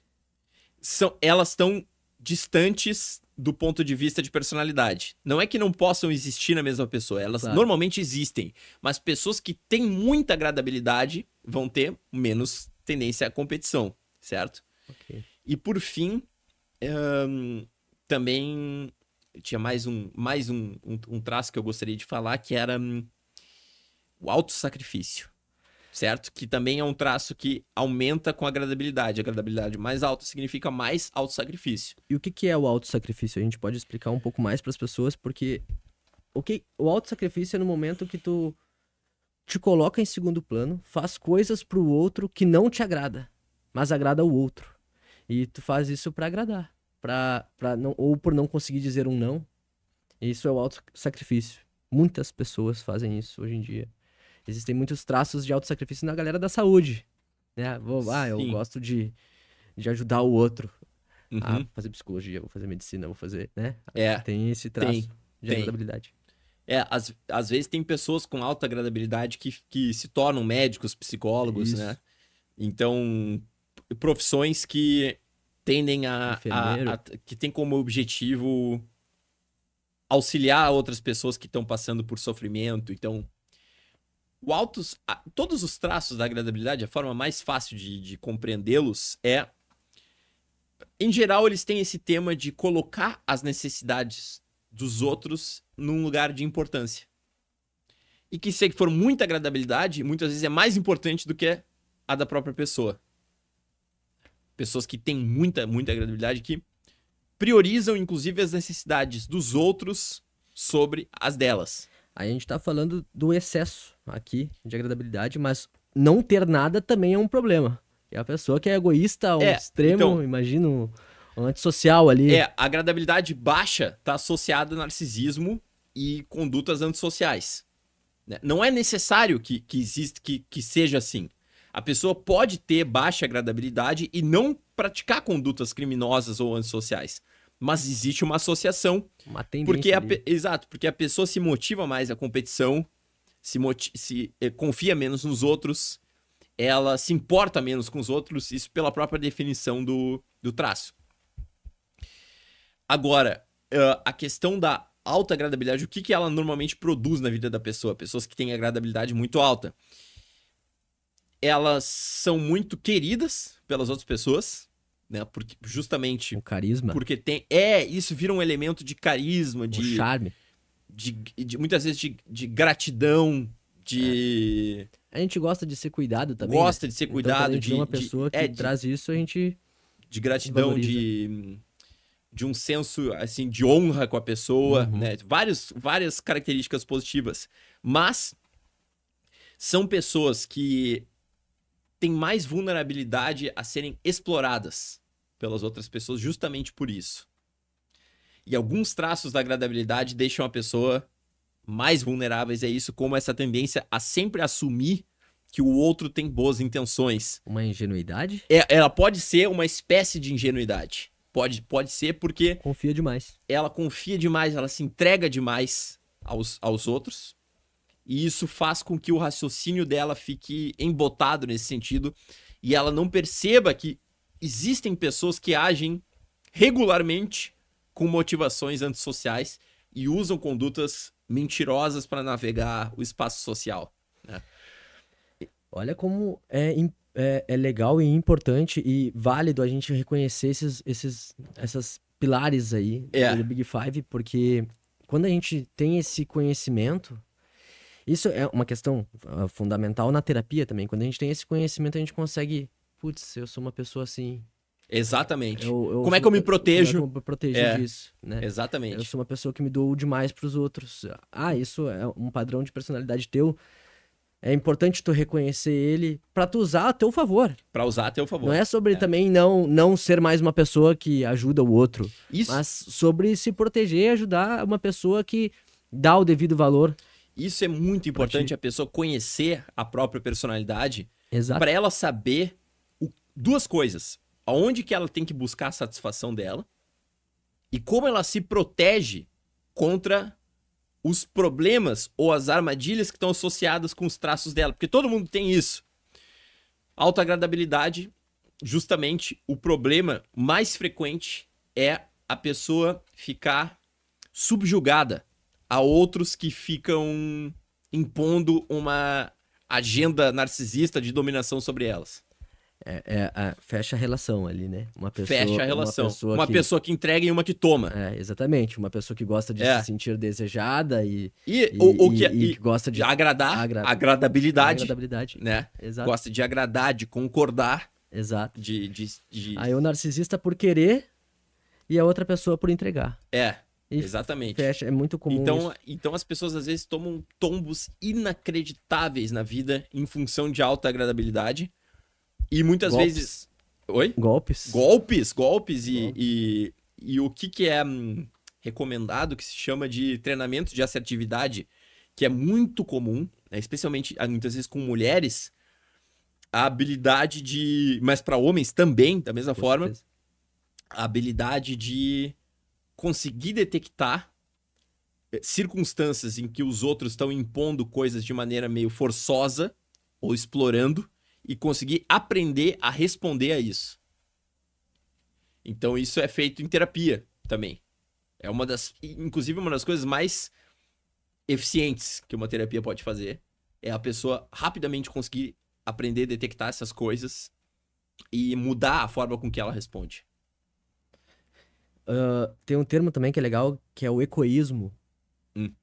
elas estão distantes do ponto de vista de personalidade. Não é que não possam existir na mesma pessoa, elas normalmente existem, mas pessoas que têm muita agradabilidade vão ter menos tendência à competição, certo? Okay. E por fim, também tinha mais um traço que eu gostaria de falar, que era o autossacrifício, certo? Que também é um traço que aumenta com a agradabilidade. A agradabilidade mais alta significa mais autossacrifício. E o que é o autossacrifício? A gente pode explicar um pouco mais para as pessoas, porque o autossacrifício é no momento que tu te coloca em segundo plano, faz coisas pro outro que não te agrada, mas agrada o outro. E tu faz isso para agradar, ou por não conseguir dizer um não. Isso é o autossacrifício. Muitas pessoas fazem isso hoje em dia. Existem muitos traços de autossacrifício na galera da saúde, né? Eu gosto de ajudar o outro. Vou fazer psicologia, vou fazer medicina, vou fazer, né? Tem esse traço de agradabilidade. Às vezes tem pessoas com alta agradabilidade que se tornam médicos, psicólogos, né? Então, profissões que tendem que tem como objetivo auxiliar outras pessoas que estão passando por sofrimento. Então, todos os traços da agradabilidade, a forma mais fácil de compreendê-los em geral, eles têm esse tema de colocar as necessidades dos outros num lugar de importância. E que se for muita agradabilidade, muitas vezes é mais importante do que a da própria pessoa. Pessoas que têm muita agradabilidade que priorizam, inclusive, as necessidades dos outros sobre as delas. Aí a gente tá falando do excesso aqui de agradabilidade, mas não ter nada também é um problema. É a pessoa que é egoísta ao extremo, então, imagino, um antissocial ali. A agradabilidade baixa tá associada a narcisismo e condutas antissociais. Não é necessário que seja assim. A pessoa pode ter baixa agradabilidade e não praticar condutas criminosas ou antissociais. Mas existe uma associação. Uma tendência. Exato, porque a pessoa se motiva mais à competição, confia menos nos outros, ela se importa menos com os outros, isso pela própria definição do traço. Agora, a questão da alta agradabilidade, o que ela normalmente produz na vida da pessoa? Pessoas que têm agradabilidade muito alta. Elas são muito queridas pelas outras pessoas, né? Porque justamente o carisma. Porque isso vira um elemento de carisma, de charme, de muitas vezes de gratidão, de a gente gosta de ser cuidado também. Gosta de ser cuidado, então, uma pessoa que traz isso, a gente de gratidão, valoriza. de um senso, assim, de honra com a pessoa, Uhum. né? Várias características positivas. Mas são pessoas que têm mais vulnerabilidade a serem exploradas pelas outras pessoas justamente por isso. E alguns traços da agradabilidade deixam a pessoa mais vulneráveis a isso, como essa tendência a sempre assumir que o outro tem boas intenções. Uma ingenuidade? Ela pode ser uma espécie de ingenuidade. Pode ser porque Confia demais. ela confia demais, ela se entrega demais aos outros. E isso faz com que o raciocínio dela fique embotado nesse sentido. E ela não perceba que existem pessoas que agem regularmente com motivações antissociais e usam condutas mentirosas para navegar o espaço social. Né? Olha como é legal e importante e válido a gente reconhecer essas pilares aí do Big Five, porque quando a gente tem esse conhecimento, isso é uma questão fundamental na terapia também. Quando a gente tem esse conhecimento, a gente consegue, putz, eu sou uma pessoa assim. Exatamente. Como é que eu me protejo? Como é que eu me protejo disso, né? Exatamente. Eu sou uma pessoa que me dou demais pros outros. Isso é um padrão de personalidade teu. É importante tu reconhecer ele pra tu usar a teu favor. Pra usar a teu favor. Não é sobre também não ser mais uma pessoa que ajuda o outro. Isso. Mas sobre se proteger e ajudar uma pessoa que dá o devido valor. Isso é muito importante, a pessoa conhecer a própria personalidade. Exato. Pra ela saber duas coisas. Aonde que ela tem que buscar a satisfação dela e como ela se protege contra os problemas ou as armadilhas que estão associadas com os traços dela. Porque todo mundo tem isso. Autoagradabilidade, justamente, o problema mais frequente é a pessoa ficar subjugada a outros que ficam impondo uma agenda narcisista de dominação sobre elas. Fecha a relação ali, né? Fecha a relação. Uma pessoa que entrega e uma que toma. Exatamente. Uma pessoa que gosta de se sentir desejada e que gosta de agradar, agradabilidade. Né? Exato. Gosta de agradar, de concordar. Exato. De... Aí o narcisista por querer e a outra pessoa por entregar. Exatamente. Fecha, é muito comum então as pessoas às vezes tomam tombos inacreditáveis na vida em função de alta agradabilidade. E muitas vezes... Oi? Golpes. E o que é recomendado, que se chama de treinamento de assertividade, que é muito comum, né? Especialmente muitas vezes com mulheres, a habilidade de... Mas para homens também, da mesma forma, certeza. A habilidade de conseguir detectar circunstâncias em que os outros estão impondo coisas de maneira meio forçosa ou explorando, e conseguir aprender a responder a isso. Então isso é feito em terapia também. Inclusive uma das coisas mais eficientes que uma terapia pode fazer é a pessoa rapidamente conseguir aprender a detectar essas coisas e mudar a forma com que ela responde. Tem um termo também que é legal, que é o ecoísmo,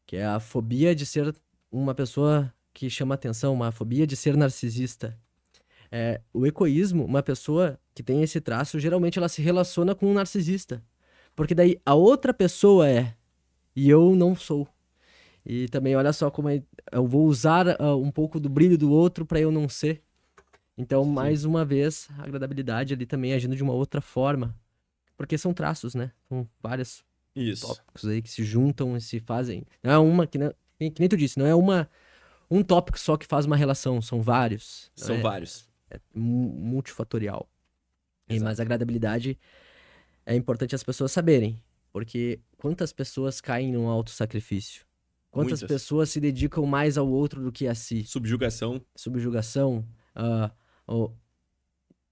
que é a fobia de ser uma pessoa que chama atenção, uma fobia de ser narcisista. O ecoísmo, uma pessoa que tem esse traço, geralmente ela se relaciona com um narcisista. Porque daí a outra pessoa e eu não sou. E também olha só como eu vou usar um pouco do brilho do outro para eu não ser. Então, mais uma vez, a agradabilidade ali também agindo de uma outra forma. Porque são traços, né? São vários tópicos aí que se juntam e se fazem. Não é uma que nem tu disse, não é um tópico só que faz uma relação, são vários. São vários. É multifatorial. Mas a agradabilidade é importante as pessoas saberem. Porque quantas pessoas caem num autossacrifício? Quantas pessoas se dedicam mais ao outro do que a si? Subjugação.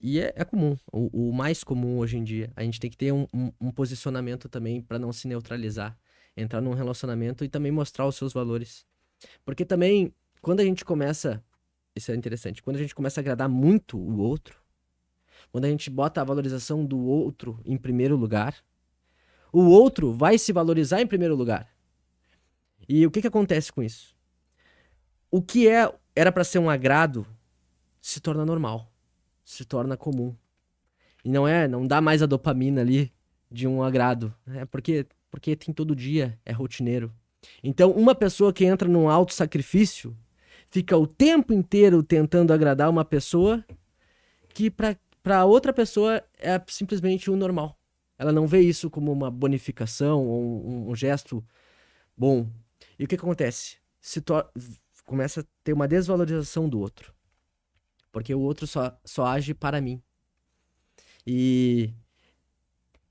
E é comum. O mais comum hoje em dia. A gente tem que ter um posicionamento também para não se neutralizar. Entrar num relacionamento e também mostrar os seus valores. Porque também, quando a gente começa... Isso é interessante. Quando a gente começa a agradar muito o outro, quando a gente bota a valorização do outro em primeiro lugar, o outro vai se valorizar em primeiro lugar. E o que acontece com isso? O que era para ser um agrado se torna normal, se torna comum. E não dá mais a dopamina ali de um agrado. Porque tem todo dia, é rotineiro. Então, uma pessoa que entra num auto-sacrifício fica o tempo inteiro tentando agradar uma pessoa que para outra pessoa é simplesmente o normal. Ela não vê isso como uma bonificação ou um gesto bom. E o que acontece? Começa a ter uma desvalorização do outro. Porque o outro só age para mim. E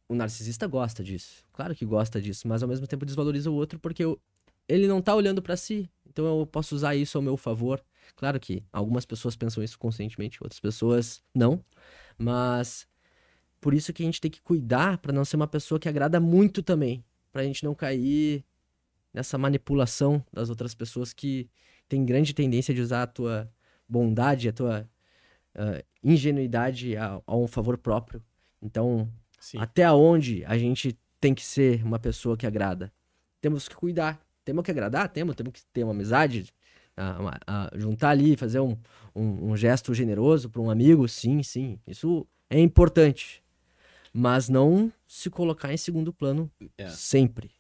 o narcisista gosta disso. Claro que gosta disso, mas ao mesmo tempo desvaloriza o outro porque ele não tá olhando para si. Então eu posso usar isso ao meu favor. Claro que algumas pessoas pensam isso conscientemente, outras pessoas não. Mas por isso que a gente tem que cuidar para não ser uma pessoa que agrada muito também. Pra gente não cair nessa manipulação das outras pessoas que tem grande tendência de usar a tua bondade, a tua ingenuidade a um favor próprio. Então, Sim. até onde a gente tem que ser uma pessoa que agrada? Temos que cuidar. Temos que agradar? Temos que ter uma amizade, juntar ali, fazer um gesto generoso para um amigo, sim. Isso é importante. Mas não se colocar em segundo plano sempre.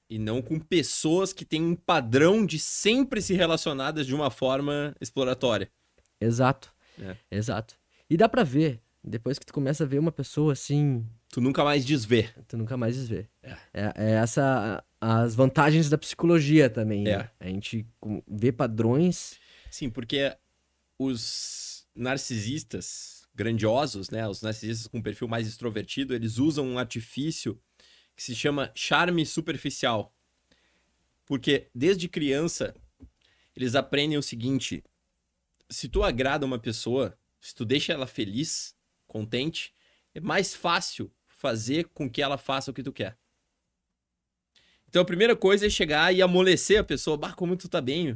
E não com pessoas que têm um padrão de sempre se relacionadas de uma forma exploratória. Exato. Exato. E dá pra ver, depois que tu começa a ver uma pessoa assim... Tu nunca mais desvê. Tu nunca mais desvê. É essa as vantagens da psicologia também. Né? A gente vê padrões... Sim, porque os narcisistas grandiosos, né? Os narcisistas com perfil mais extrovertido, eles usam um artifício que se chama charme superficial. Porque desde criança, eles aprendem o seguinte: se tu agrada uma pessoa, se tu deixa ela feliz, contente, é mais fácil fazer com que ela faça o que tu quer. Então a primeira coisa é chegar e amolecer a pessoa. Bah, como tu tá bem,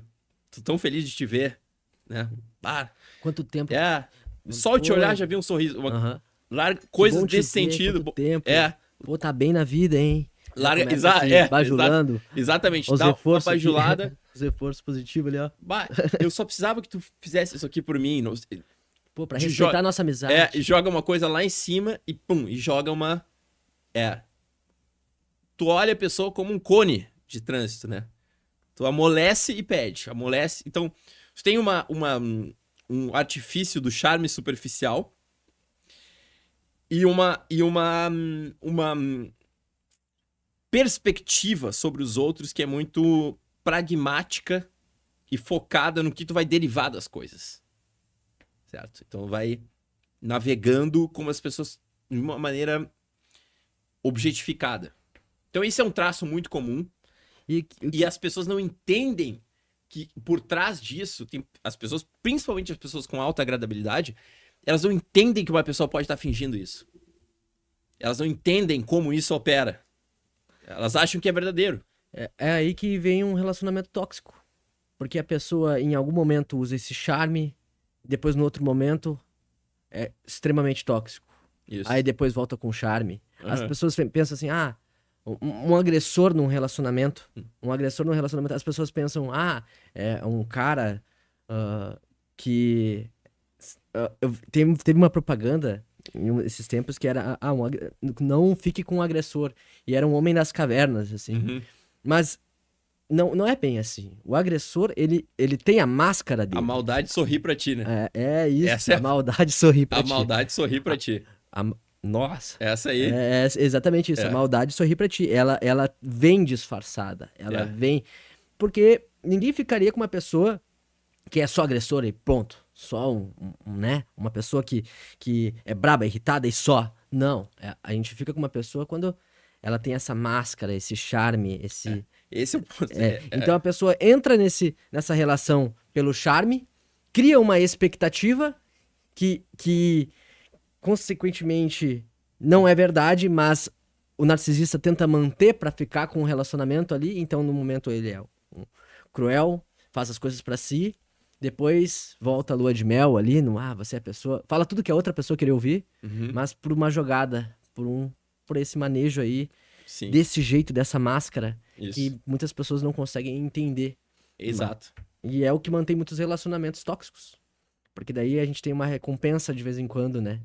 tô tão feliz de te ver, né? Bah, quanto tempo... só te olhar já vi um sorriso. Coisas desse sentido. Tempo. Pô, tá bem na vida, hein? Bajulando. Exatamente. Dá uma bajulada. Os reforços positivos ali, ó. Bah, eu só precisava que tu fizesse isso aqui por mim. Pô, pra respeitar a nossa amizade. E joga uma coisa lá em cima e pum, e joga uma... Tu olha a pessoa como um cone de trânsito, né? Tu amolece e pede. Amolece. Então, tu tem um artifício do charme superficial e uma perspectiva sobre os outros que é muito pragmática e focada no que tu vai derivar das coisas. Certo? Então vai navegando com as pessoas de uma maneira objetificada. Então esse é um traço muito comum e as pessoas não entendem que por trás disso, tem as pessoas, principalmente as pessoas com alta agradabilidade, elas não entendem que uma pessoa pode estar fingindo isso. Elas não entendem como isso opera. Elas acham que é verdadeiro. É aí que vem um relacionamento tóxico. Porque a pessoa em algum momento usa esse charme, depois no outro momento é extremamente tóxico. Isso. Aí depois volta com charme. As pessoas pensam assim, um agressor num relacionamento, as pessoas pensam, é um cara que... teve uma propaganda esses tempos que era, não fique com o agressor. E era um homem das cavernas, assim. Mas não é bem assim. O agressor, ele tem a máscara dele. A maldade sorri pra ti, né? É isso, a maldade sorri pra ti. A maldade sorri pra ti. Nossa. Essa aí. É exatamente isso. A maldade sorri pra ti. Ela vem disfarçada. Ela vem... Porque ninguém ficaria com uma pessoa que é só agressora e pronto. Só né? Uma pessoa que é braba, irritada e só. Não. A gente fica com uma pessoa quando ela tem essa máscara, esse charme, esse... Esse é o ponto. Então a pessoa entra nessa relação pelo charme, cria uma expectativa que consequentemente não é verdade, mas o narcisista tenta manter pra ficar com o relacionamento ali. Então no momento ele é cruel, faz as coisas pra si, depois volta a lua de mel ali, você é a pessoa... Fala tudo que a outra pessoa queria ouvir, mas por uma jogada, por esse manejo aí, Sim. Desse jeito, dessa máscara, Isso. que muitas pessoas não conseguem entender. Exato. E é o que mantém muitos relacionamentos tóxicos. Porque daí a gente tem uma recompensa de vez em quando, né?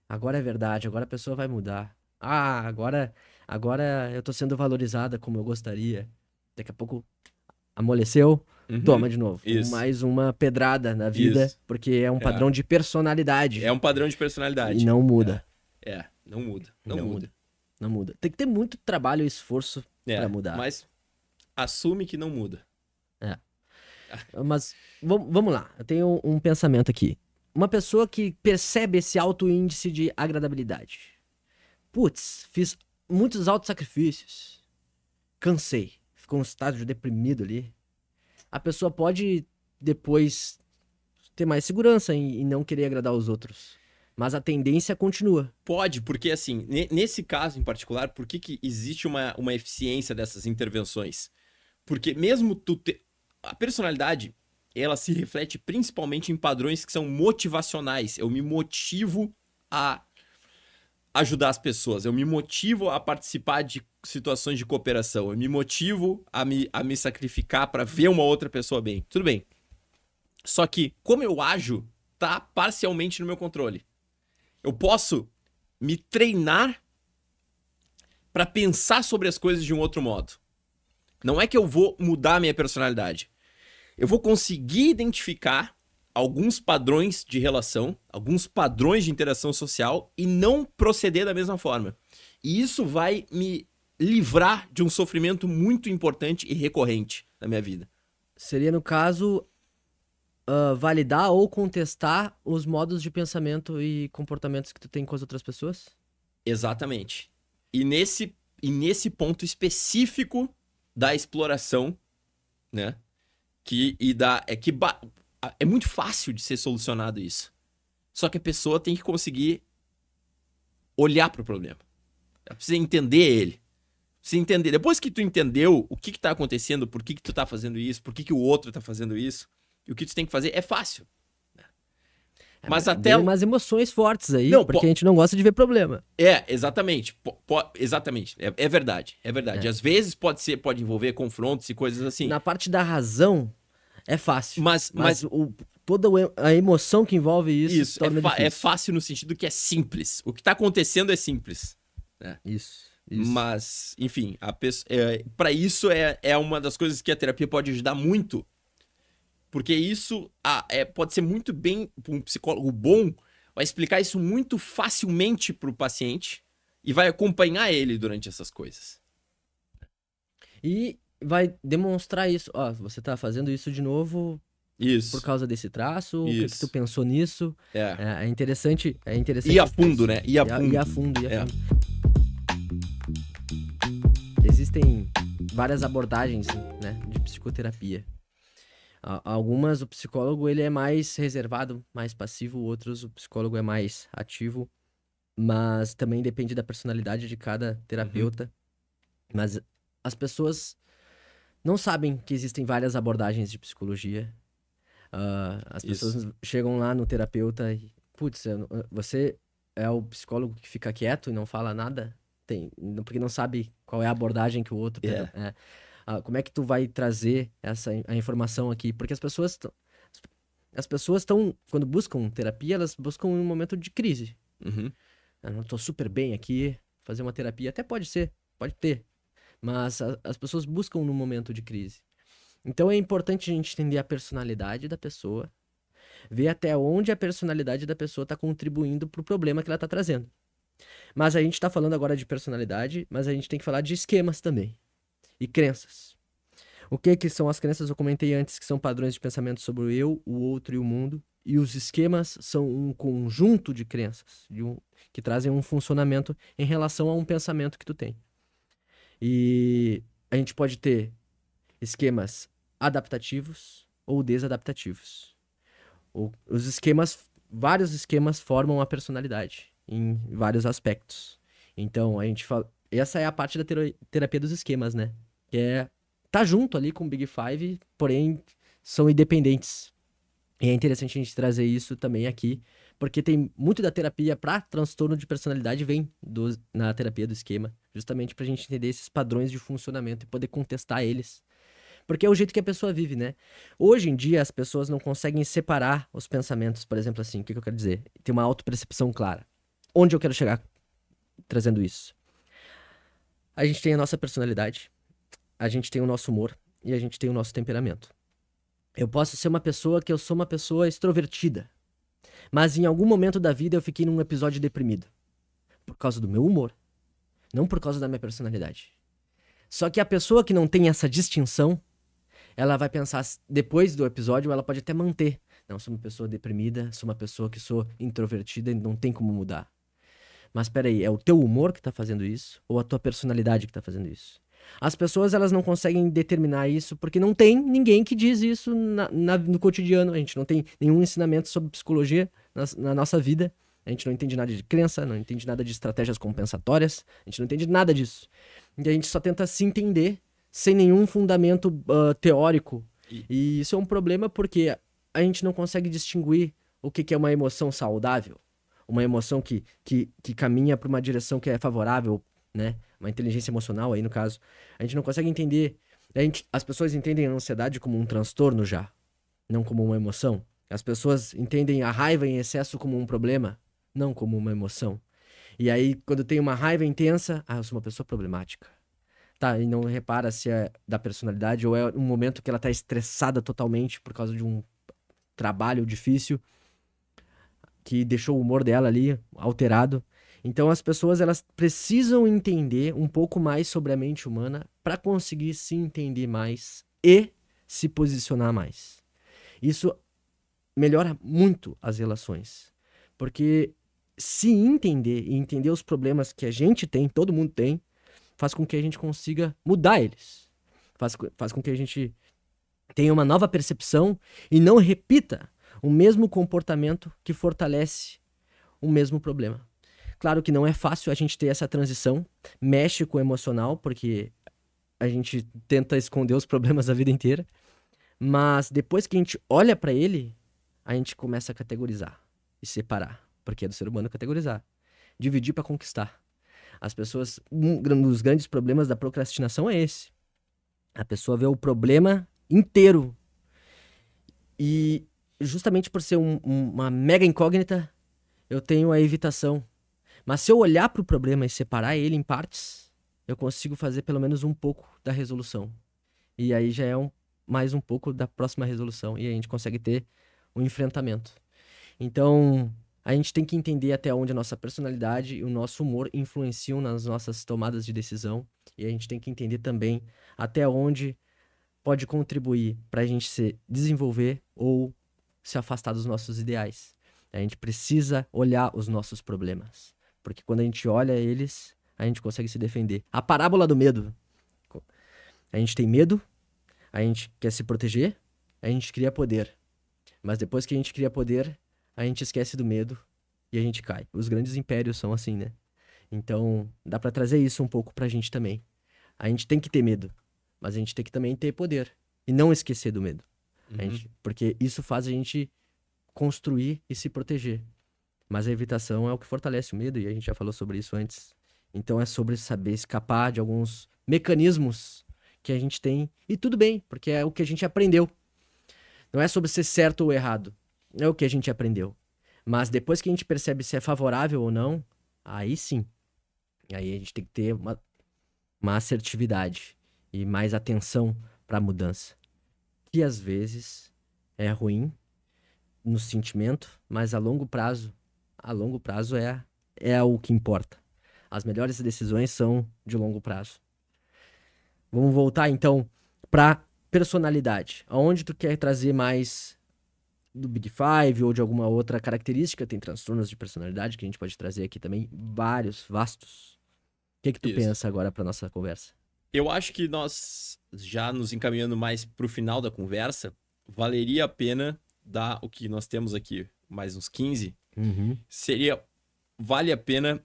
Agora é verdade, agora a pessoa vai mudar. Agora eu tô sendo valorizada como eu gostaria. Daqui a pouco amoleceu, Uhum. toma de novo. Isso. Mais uma pedrada na vida, Isso. porque é um padrão de personalidade. É um padrão de personalidade. E não muda. Não muda. Não muda. Não muda. Tem que ter muito trabalho e esforço pra mudar. Mas assume que não muda. Mas vamos lá, eu tenho um pensamento aqui. Uma pessoa que percebe esse alto índice de agradabilidade. Putz, fiz muitos altos sacrifícios. Cansei. Ficou um estágio deprimido ali. A pessoa pode depois ter mais segurança em não querer agradar os outros. Mas a tendência continua. Pode, porque assim, nesse caso em particular, por que existe uma eficiência dessas intervenções? Porque mesmo a personalidade, ela se reflete principalmente em padrões que são motivacionais. Eu me motivo a ajudar as pessoas, eu me motivo a participar de situações de cooperação, eu me motivo a me sacrificar para ver uma outra pessoa bem. Tudo bem. Só que como eu ajo, tá parcialmente no meu controle. Eu posso me treinar para pensar sobre as coisas de um outro modo. Não é que eu vou mudar a minha personalidade. Eu vou conseguir identificar alguns padrões de relação, alguns padrões de interação social e não proceder da mesma forma. E isso vai me livrar de um sofrimento muito importante e recorrente na minha vida. Seria, no caso, validar ou contestar os modos de pensamento e comportamentos que tu tem com as outras pessoas? Exatamente. E nesse ponto específico da exploração, né? É muito fácil de ser solucionado isso. Só que a pessoa tem que conseguir olhar para o problema. Ela precisa entender ele. Precisa entender. Depois que tu entendeu o que está acontecendo, por que tu está fazendo isso, por que o outro está fazendo isso, e o que tu tem que fazer, é fácil. Mas até... Tem umas emoções fortes aí, porque a gente não gosta de ver problema. Exatamente. Exatamente. É verdade. É verdade. Às vezes pode envolver confrontos e coisas assim. Na parte da razão, é fácil. Mas toda a emoção que envolve isso torna difícil. É fácil no sentido que é simples. O que está acontecendo é simples. Né? Isso. Mas, enfim, para isso é uma das coisas que a terapia pode ajudar muito. Porque isso pode ser muito bem, um psicólogo bom vai explicar isso muito facilmente para o paciente e vai acompanhar ele durante essas coisas. E vai demonstrar isso. Ó, você tá fazendo isso de novo por causa desse traço? Isso. O que tu pensou nisso? É interessante. Ir a fundo, né? Ir a fundo. Existem várias abordagens, né, de psicoterapia. Algumas, o psicólogo ele é mais reservado, mais passivo, outros o psicólogo é mais ativo, mas também depende da personalidade de cada terapeuta. Mas as pessoas não sabem que existem várias abordagens de psicologia. As pessoas chegam lá no terapeuta e, putz, você é o psicólogo que fica quieto e não fala nada? Porque não sabe qual é a abordagem que o outro tem. Como é que tu vai trazer a informação aqui? Porque as pessoas estão, quando buscam terapia, elas buscam em um momento de crise. Eu não tô super bem aqui, fazer uma terapia até pode ter, mas as pessoas buscam no momento de crise. Então é importante a gente entender a personalidade da pessoa, ver até onde a personalidade da pessoa está contribuindo para o problema que ela está trazendo. Mas a gente está falando agora de personalidade, mas a gente tem que falar de esquemas também. E crenças. O que são as crenças? Eu comentei antes que são padrões de pensamento sobre o eu, o outro e o mundo. E os esquemas são um conjunto de crenças que trazem um funcionamento em relação a um pensamento que tu tem. E a gente pode ter esquemas adaptativos ou desadaptativos. Vários esquemas formam a personalidade em vários aspectos. Então, essa é a parte da terapia dos esquemas, né? Que tá junto ali com o Big Five, porém são independentes. E é interessante a gente trazer isso também aqui, porque tem muito da terapia para transtorno de personalidade vem na terapia do esquema, justamente pra gente entender esses padrões de funcionamento e poder contestar eles. Porque é o jeito que a pessoa vive, né? Hoje em dia, as pessoas não conseguem separar os pensamentos, por exemplo, assim, o que eu quero dizer? Tem uma autopercepção clara. Onde eu quero chegar trazendo isso? A gente tem a nossa personalidade, a gente tem o nosso humor e a gente tem o nosso temperamento. Eu posso ser uma pessoa que eu sou uma pessoa extrovertida, mas em algum momento da vida eu fiquei num episódio deprimido. Por causa do meu humor, não por causa da minha personalidade. Só que a pessoa que não tem essa distinção, ela vai pensar, depois do episódio, ela pode até manter. Não, sou uma pessoa deprimida, sou uma pessoa que sou introvertida e não tem como mudar. Mas peraí, é o teu humor que tá fazendo isso ou a tua personalidade que tá fazendo isso? As pessoas, elas não conseguem determinar isso porque não tem ninguém que diz isso no cotidiano. A gente não tem nenhum ensinamento sobre psicologia na nossa vida. A gente não entende nada de crença, não entende nada de estratégias compensatórias, a gente não entende nada disso. E a gente só tenta se entender sem nenhum fundamento teórico. E isso é um problema porque a gente não consegue distinguir o que é uma emoção saudável, uma emoção que caminha para uma direção que é favorável, né? Uma inteligência emocional aí, no caso. A gente não consegue entender. As pessoas entendem a ansiedade como um transtorno já, não como uma emoção. As pessoas entendem a raiva em excesso como um problema, não como uma emoção. E aí, quando tem uma raiva intensa, eu sou uma pessoa problemática. Tá, e não repara se é da personalidade ou é um momento que ela tá estressada totalmente por causa de um trabalho difícil que deixou o humor dela ali alterado. Então as pessoas, elas precisam entender um pouco mais sobre a mente humana para conseguir se entender mais e se posicionar mais. Isso melhora muito as relações. Porque se entender e entender os problemas que a gente tem, todo mundo tem, faz com que a gente consiga mudar eles. Faz com que a gente tenha uma nova percepção e não repita o mesmo comportamento que fortalece o mesmo problema. Claro que não é fácil a gente ter essa transição, mexe com o emocional, porque a gente tenta esconder os problemas a vida inteira, mas depois que a gente olha para ele, a gente começa a categorizar e separar, porque é do ser humano categorizar, dividir para conquistar. As pessoas, um dos grandes problemas da procrastinação é esse. A pessoa vê o problema inteiro e justamente por ser uma mega incógnita, eu tenho a evitação. Mas se eu olhar para o problema e separar ele em partes, eu consigo fazer pelo menos um pouco da resolução. E aí já é mais um pouco da próxima resolução. E aí a gente consegue ter um enfrentamento. Então, a gente tem que entender até onde a nossa personalidade e o nosso humor influenciam nas nossas tomadas de decisão. E a gente tem que entender também até onde pode contribuir para a gente se desenvolver ou se afastar dos nossos ideais. A gente precisa olhar os nossos problemas. Porque quando a gente olha eles, a gente consegue se defender. A parábola do medo. A gente tem medo, a gente quer se proteger, a gente cria poder. Mas depois que a gente cria poder, a gente esquece do medo e a gente cai. Os grandes impérios são assim, né? Então, dá pra trazer isso um pouco pra gente também. A gente tem que ter medo, mas a gente tem que também ter poder. E não esquecer do medo. Porque isso faz a gente construir e se proteger. Mas a evitação é o que fortalece o medo, e a gente já falou sobre isso antes. Então é sobre saber escapar de alguns mecanismos que a gente tem. E tudo bem, porque é o que a gente aprendeu. Não é sobre ser certo ou errado. É o que a gente aprendeu. Mas depois que a gente percebe se é favorável ou não, aí sim. Aí a gente tem que ter uma assertividade e mais atenção para a mudança. Que às vezes é ruim no sentimento, mas a longo prazo é o que importa. As melhores decisões são de longo prazo. Vamos voltar então para personalidade. Aonde tu quer trazer mais do Big Five ou de alguma outra característica? Tem transtornos de personalidade que a gente pode trazer aqui também, vários, vastos. O que tu pensa agora para nossa conversa? Eu acho que nós, já nos encaminhando mais para o final da conversa, valeria a pena dar o que nós temos aqui, mais uns 15, vale a pena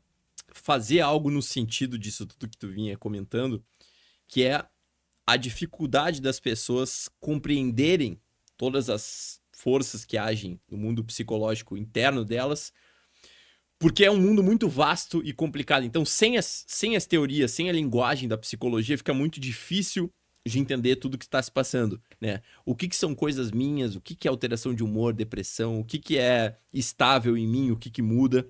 fazer algo no sentido disso tudo que tu vinha comentando, que é a dificuldade das pessoas compreenderem todas as forças que agem no mundo psicológico interno delas, porque é um mundo muito vasto e complicado. Então, sem as teorias, sem a linguagem da psicologia, fica muito difícil de entender tudo que está se passando, né? O que são coisas minhas, o que é alteração de humor, depressão, o que é estável em mim, o que muda.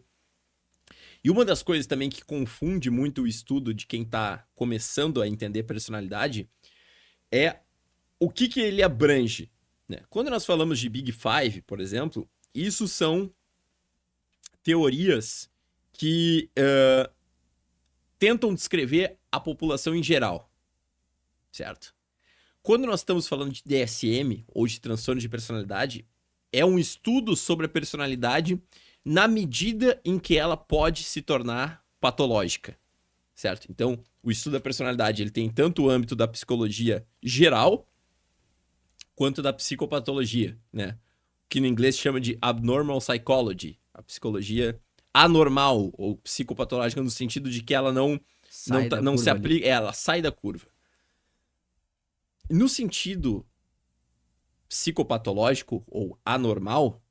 E uma das coisas também que confunde muito o estudo de quem está começando a entender personalidade é o que ele abrange, né? Quando nós falamos de Big Five, por exemplo, isso são teorias que tentam descrever a população em geral, certo? Quando nós estamos falando de DSM ou de transtorno de personalidade, é um estudo sobre a personalidade na medida em que ela pode se tornar patológica, certo? Então, o estudo da personalidade ele tem tanto o âmbito da psicologia geral quanto da psicopatologia, né? Que no inglês chama de abnormal psychology, a psicologia anormal ou psicopatológica no sentido de que ela não se aplica, ela sai da curva. No sentido psicopatológico ou anormal,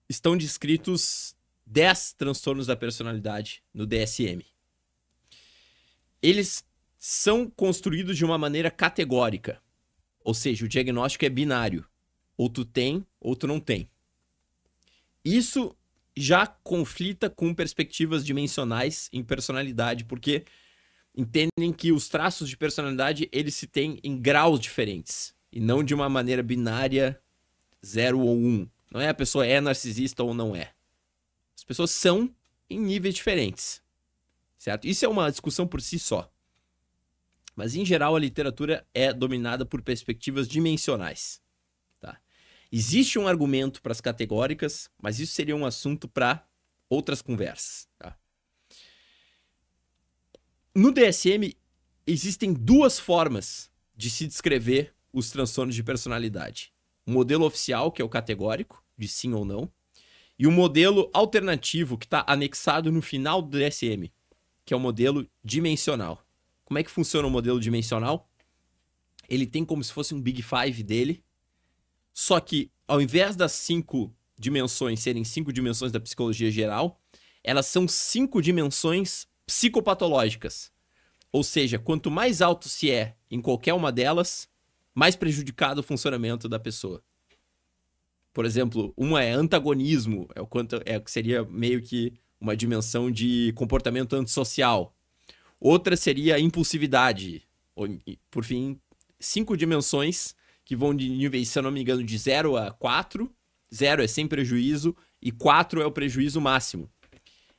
estão descritos 10 transtornos da personalidade no DSM. Eles são construídos de uma maneira categórica, ou seja, o diagnóstico é binário. Ou tu tem, ou tu não tem. Isso já conflita com perspectivas dimensionais em personalidade, porque entendem que os traços de personalidade eles se têm em graus diferentes, e não de uma maneira binária 0 ou 1. Não é a pessoa é narcisista ou não é. As pessoas são em níveis diferentes, certo? Isso é uma discussão por si só. Mas, em geral, a literatura é dominada por perspectivas dimensionais. Tá? Existe um argumento para as categóricas, mas isso seria um assunto para outras conversas. Tá? No DSM, existem duas formas de se descrever os transtornos de personalidade. O modelo oficial, que é o categórico, de sim ou não, e o modelo alternativo, que está anexado no final do DSM, que é o modelo dimensional. Como é que funciona o modelo dimensional? Ele tem como se fosse um Big Five dele, só que ao invés das 5 dimensões serem 5 dimensões da psicologia geral, elas são 5 dimensões psicopatológicas. Ou seja, quanto mais alto se é em qualquer uma delas, mais prejudicado o funcionamento da pessoa. Por exemplo, uma é antagonismo, é o que seria meio que uma dimensão de comportamento antissocial. Outra seria impulsividade. Por fim, 5 dimensões que vão de níveis, se eu não me engano, de 0 a 4. 0 é sem prejuízo e 4 é o prejuízo máximo.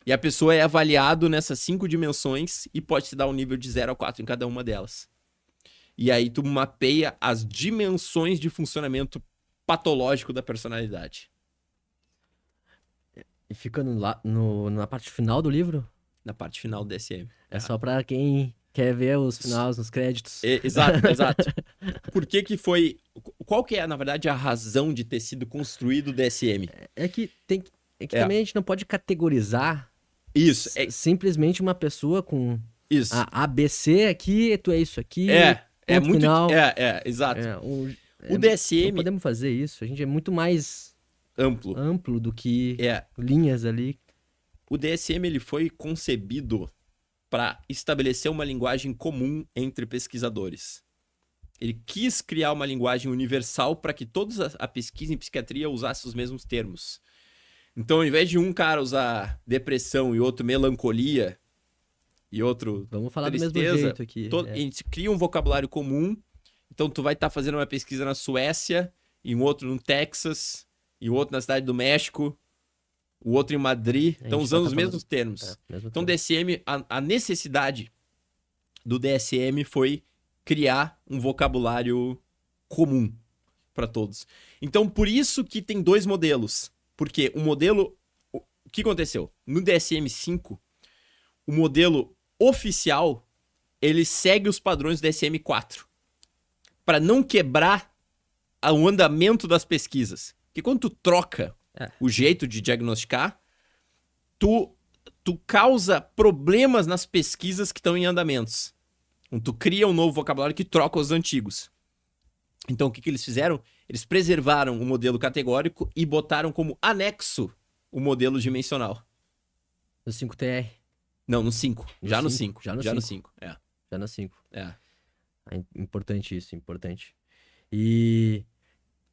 E a pessoa é avaliada nessas 5 dimensões e pode te dar um nível de 0 a 4 em cada uma delas. E aí tu mapeia as dimensões de funcionamento patológico da personalidade. E fica na parte final do livro? Na parte final do DSM. É só pra quem quer ver os finais nos créditos. Exato, exato. Por que foi... Qual que é, na verdade, a razão de ter sido construído o DSM? Também a gente não pode categorizar isso, simplesmente uma pessoa com isso. A ABC aqui, tu é isso aqui. É muito... Final. Exato. O DSM... Não podemos fazer isso. A gente é muito mais amplo do que linhas ali. O DSM ele foi concebido para estabelecer uma linguagem comum entre pesquisadores. Ele quis criar uma linguagem universal para que toda a pesquisa em psiquiatria usasse os mesmos termos. Então, ao invés de um cara usar depressão e outro melancolia e outro Vamos falar tristeza, do mesmo jeito aqui. A gente cria um vocabulário comum. Então, tu vai estar fazendo uma pesquisa na Suécia, e um outro no Texas, e um outro na Cidade do México, o outro em Madrid. Estão usando os mesmos termos. Então, DSM, a necessidade do DSM foi criar um vocabulário comum para todos. Então, por isso que tem 2 modelos. Porque o modelo... O que aconteceu? No DSM-5, o modelo oficial, ele segue os padrões do DSM-4. Para não quebrar o andamento das pesquisas. Porque quando tu troca o jeito de diagnosticar, tu causa problemas nas pesquisas que estão em andamentos. Então, tu cria um novo vocabulário que troca os antigos. Então, o que eles fizeram? Eles preservaram o modelo categórico e botaram como anexo o modelo dimensional. No 5TR? Não, no 5. Já no 5. Já no 5. Já no 5. Importante isso, importante. E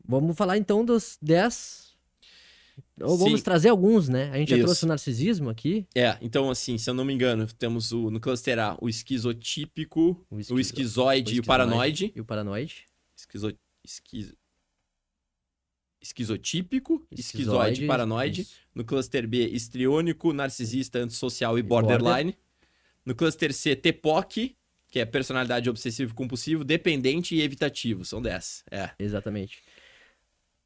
vamos falar então dos 10 Ou vamos Sim. trazer alguns, né? A gente já Isso. trouxe o narcisismo aqui. Então assim, se eu não me engano, temos no cluster A o esquizotípico, o esquizoide e o paranoide. E o paranoide. Esquizotípico, esquizoide e paranoide. Isso. No cluster B, histriônico, narcisista, antissocial e borderline. No cluster C, TPOC, que é personalidade obsessivo-compulsivo, dependente e evitativo. São 10. Exatamente.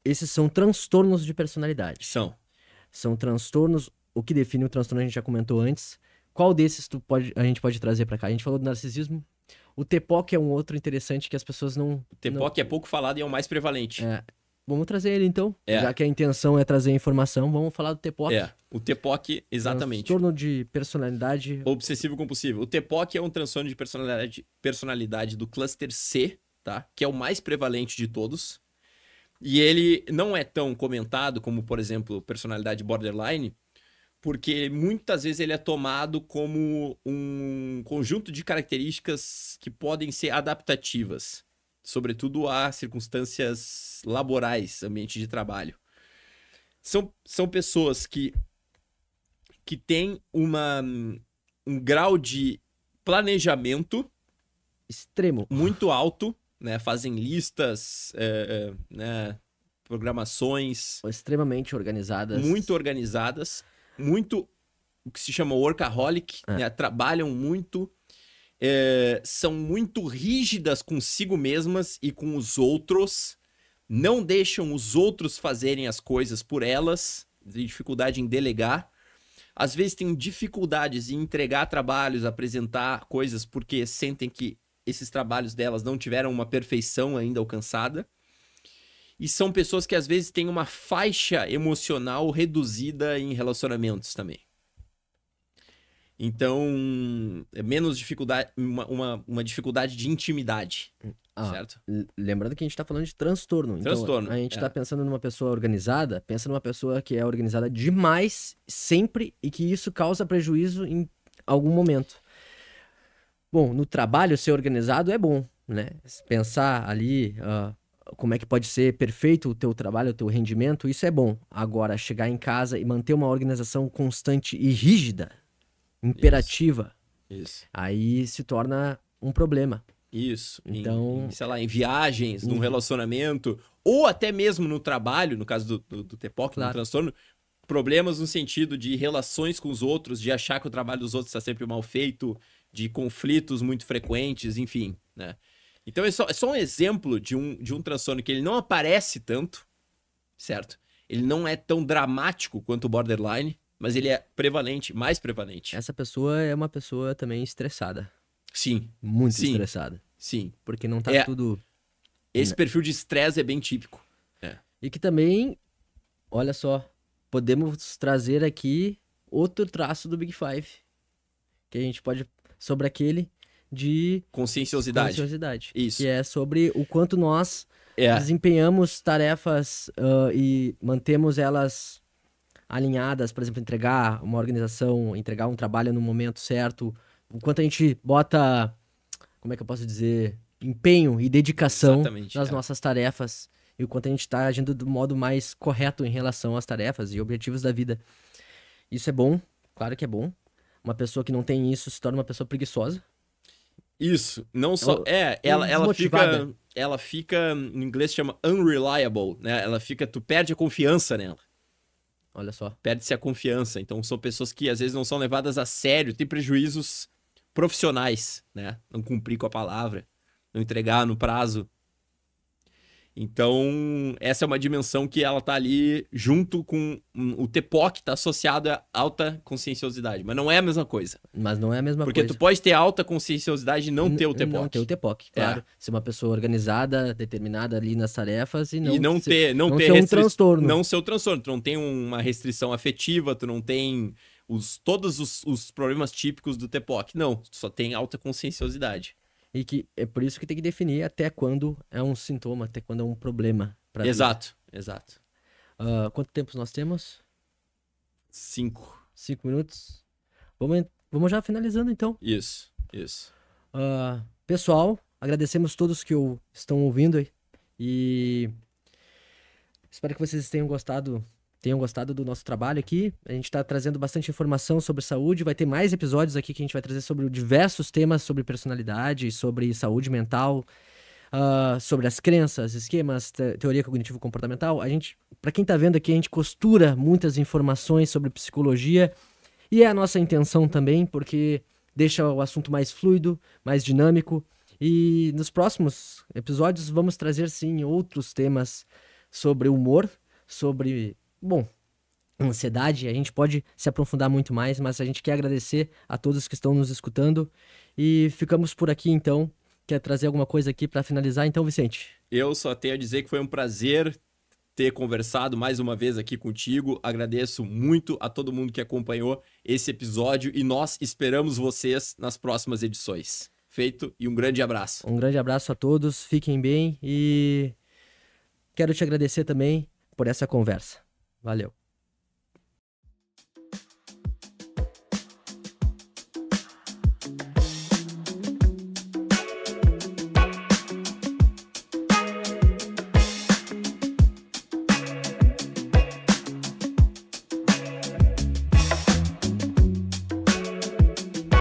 Esses são transtornos de personalidade. São transtornos. O que define o transtorno a gente já comentou antes. Qual desses a gente pode trazer pra cá? A gente falou do narcisismo. O TPOC é um outro interessante que as pessoas não... O TPOC é pouco falado e é o mais prevalente. Vamos trazer ele então. Já que a intenção é trazer informação, vamos falar do TPOC. O TPOC, exatamente. Transtorno de personalidade... obsessivo-compulsivo. O TPOC é um transtorno de personalidade do cluster C, tá? Que é o mais prevalente de todos. E ele não é tão comentado como, por exemplo, personalidade borderline, porque muitas vezes ele é tomado como um conjunto de características que podem ser adaptativas, sobretudo a circunstâncias laborais, ambiente de trabalho. São pessoas que têm um grau de planejamento extremo, muito alto, né? Fazem listas, né? Programações extremamente organizadas. Muito organizadas, muito o que se chama workaholic, né? Trabalham muito, são muito rígidas consigo mesmas e com os outros, não deixam os outros fazerem as coisas por elas, tem dificuldade em delegar, às vezes têm dificuldades em entregar trabalhos, apresentar coisas porque sentem que esses trabalhos delas não tiveram uma perfeição ainda alcançada. E são pessoas que às vezes têm uma faixa emocional reduzida em relacionamentos também. Então, é menos dificuldade, uma dificuldade de intimidade, certo? Lembrando que a gente tá falando de transtorno. Transtorno. Então, a gente tá pensando numa pessoa organizada, pensa numa pessoa que é organizada demais, sempre, e que isso causa prejuízo em algum momento. Bom, no trabalho, ser organizado é bom, né? Pensar ali... como é que pode ser perfeito o teu trabalho, o teu rendimento, isso é bom. Agora, chegar em casa e manter uma organização constante e rígida, imperativa, isso. Aí se torna um problema. Isso. Então, sei lá, em viagens, num relacionamento, ou até mesmo no trabalho, no caso do TPOC, no transtorno, problemas no sentido de relações com os outros, de achar que o trabalho dos outros está sempre mal feito, de conflitos muito frequentes, enfim, né? Então é só um exemplo de um transtorno que ele não aparece tanto, certo? Ele não é tão dramático quanto o borderline, mas ele é prevalente, mais prevalente. Essa pessoa é uma pessoa também estressada. Sim. Muito estressada. Sim. Porque não tá tudo... Esse perfil de estresse é bem típico. E que também, olha só, podemos trazer aqui outro traço do Big Five. Que a gente pode... Sobre aquele... de conscienciosidade. Isso. Que é sobre o quanto nós desempenhamos tarefas e mantemos elas alinhadas, por exemplo, entregar uma organização, entregar um trabalho no momento certo, o quanto a gente bota, como é que eu posso dizer, empenho e dedicação nas nossas tarefas e o quanto a gente está agindo do modo mais correto em relação às tarefas e objetivos da vida. Isso é bom, claro que é bom. Uma pessoa que não tem isso se torna uma pessoa preguiçosa. Isso, não só... ela fica, em inglês chama unreliable, né? Tu perde a confiança nela. Olha só. Perde-se a confiança. Então são pessoas que às vezes não são levadas a sério, tem prejuízos profissionais, né? Não cumprir com a palavra, não entregar no prazo. Então, essa é uma dimensão que ela tá ali junto com o TPOC, tá associado a alta conscienciosidade, mas não é a mesma coisa. Mas não é a mesma Porque coisa. tu pode ter alta conscienciosidade e não ter o TPOC. Não ter o TPOC, claro. Ser uma pessoa organizada, determinada ali nas tarefas e não ser um transtorno. Não ser o transtorno. Tu não tem uma restrição afetiva, tu não tem todos os problemas típicos do TPOC. Não, tu só tem alta conscienciosidade. E que é por isso que tem que definir até quando é um sintoma, até quando é um problema. Exato. Quanto tempo nós temos? 5. 5 minutos. Vamos já finalizando então. Isso. Pessoal, agradecemos todos que estão ouvindo aí. E espero que vocês tenham gostado tenham gostado do nosso trabalho aqui. A gente está trazendo bastante informação sobre saúde. Vai ter mais episódios aqui que a gente vai trazer sobre diversos temas sobre personalidade, sobre saúde mental, sobre as crenças, esquemas, teoria cognitivo-comportamental. Para quem está vendo aqui, a gente costura muitas informações sobre psicologia e é a nossa intenção também, porque deixa o assunto mais fluido, mais dinâmico. E nos próximos episódios vamos trazer, sim, outros temas sobre humor, sobre, ansiedade. A gente pode se aprofundar muito mais, mas a gente quer agradecer a todos que estão nos escutando. E ficamos por aqui, então. Quer trazer alguma coisa aqui para finalizar, então, Vicente? Eu só tenho a dizer que foi um prazer ter conversado mais uma vez aqui contigo. Agradeço muito a todo mundo que acompanhou esse episódio e nós esperamos vocês nas próximas edições. Feito e um grande abraço. Um grande abraço a todos, fiquem bem e quero te agradecer também por essa conversa. Valeu.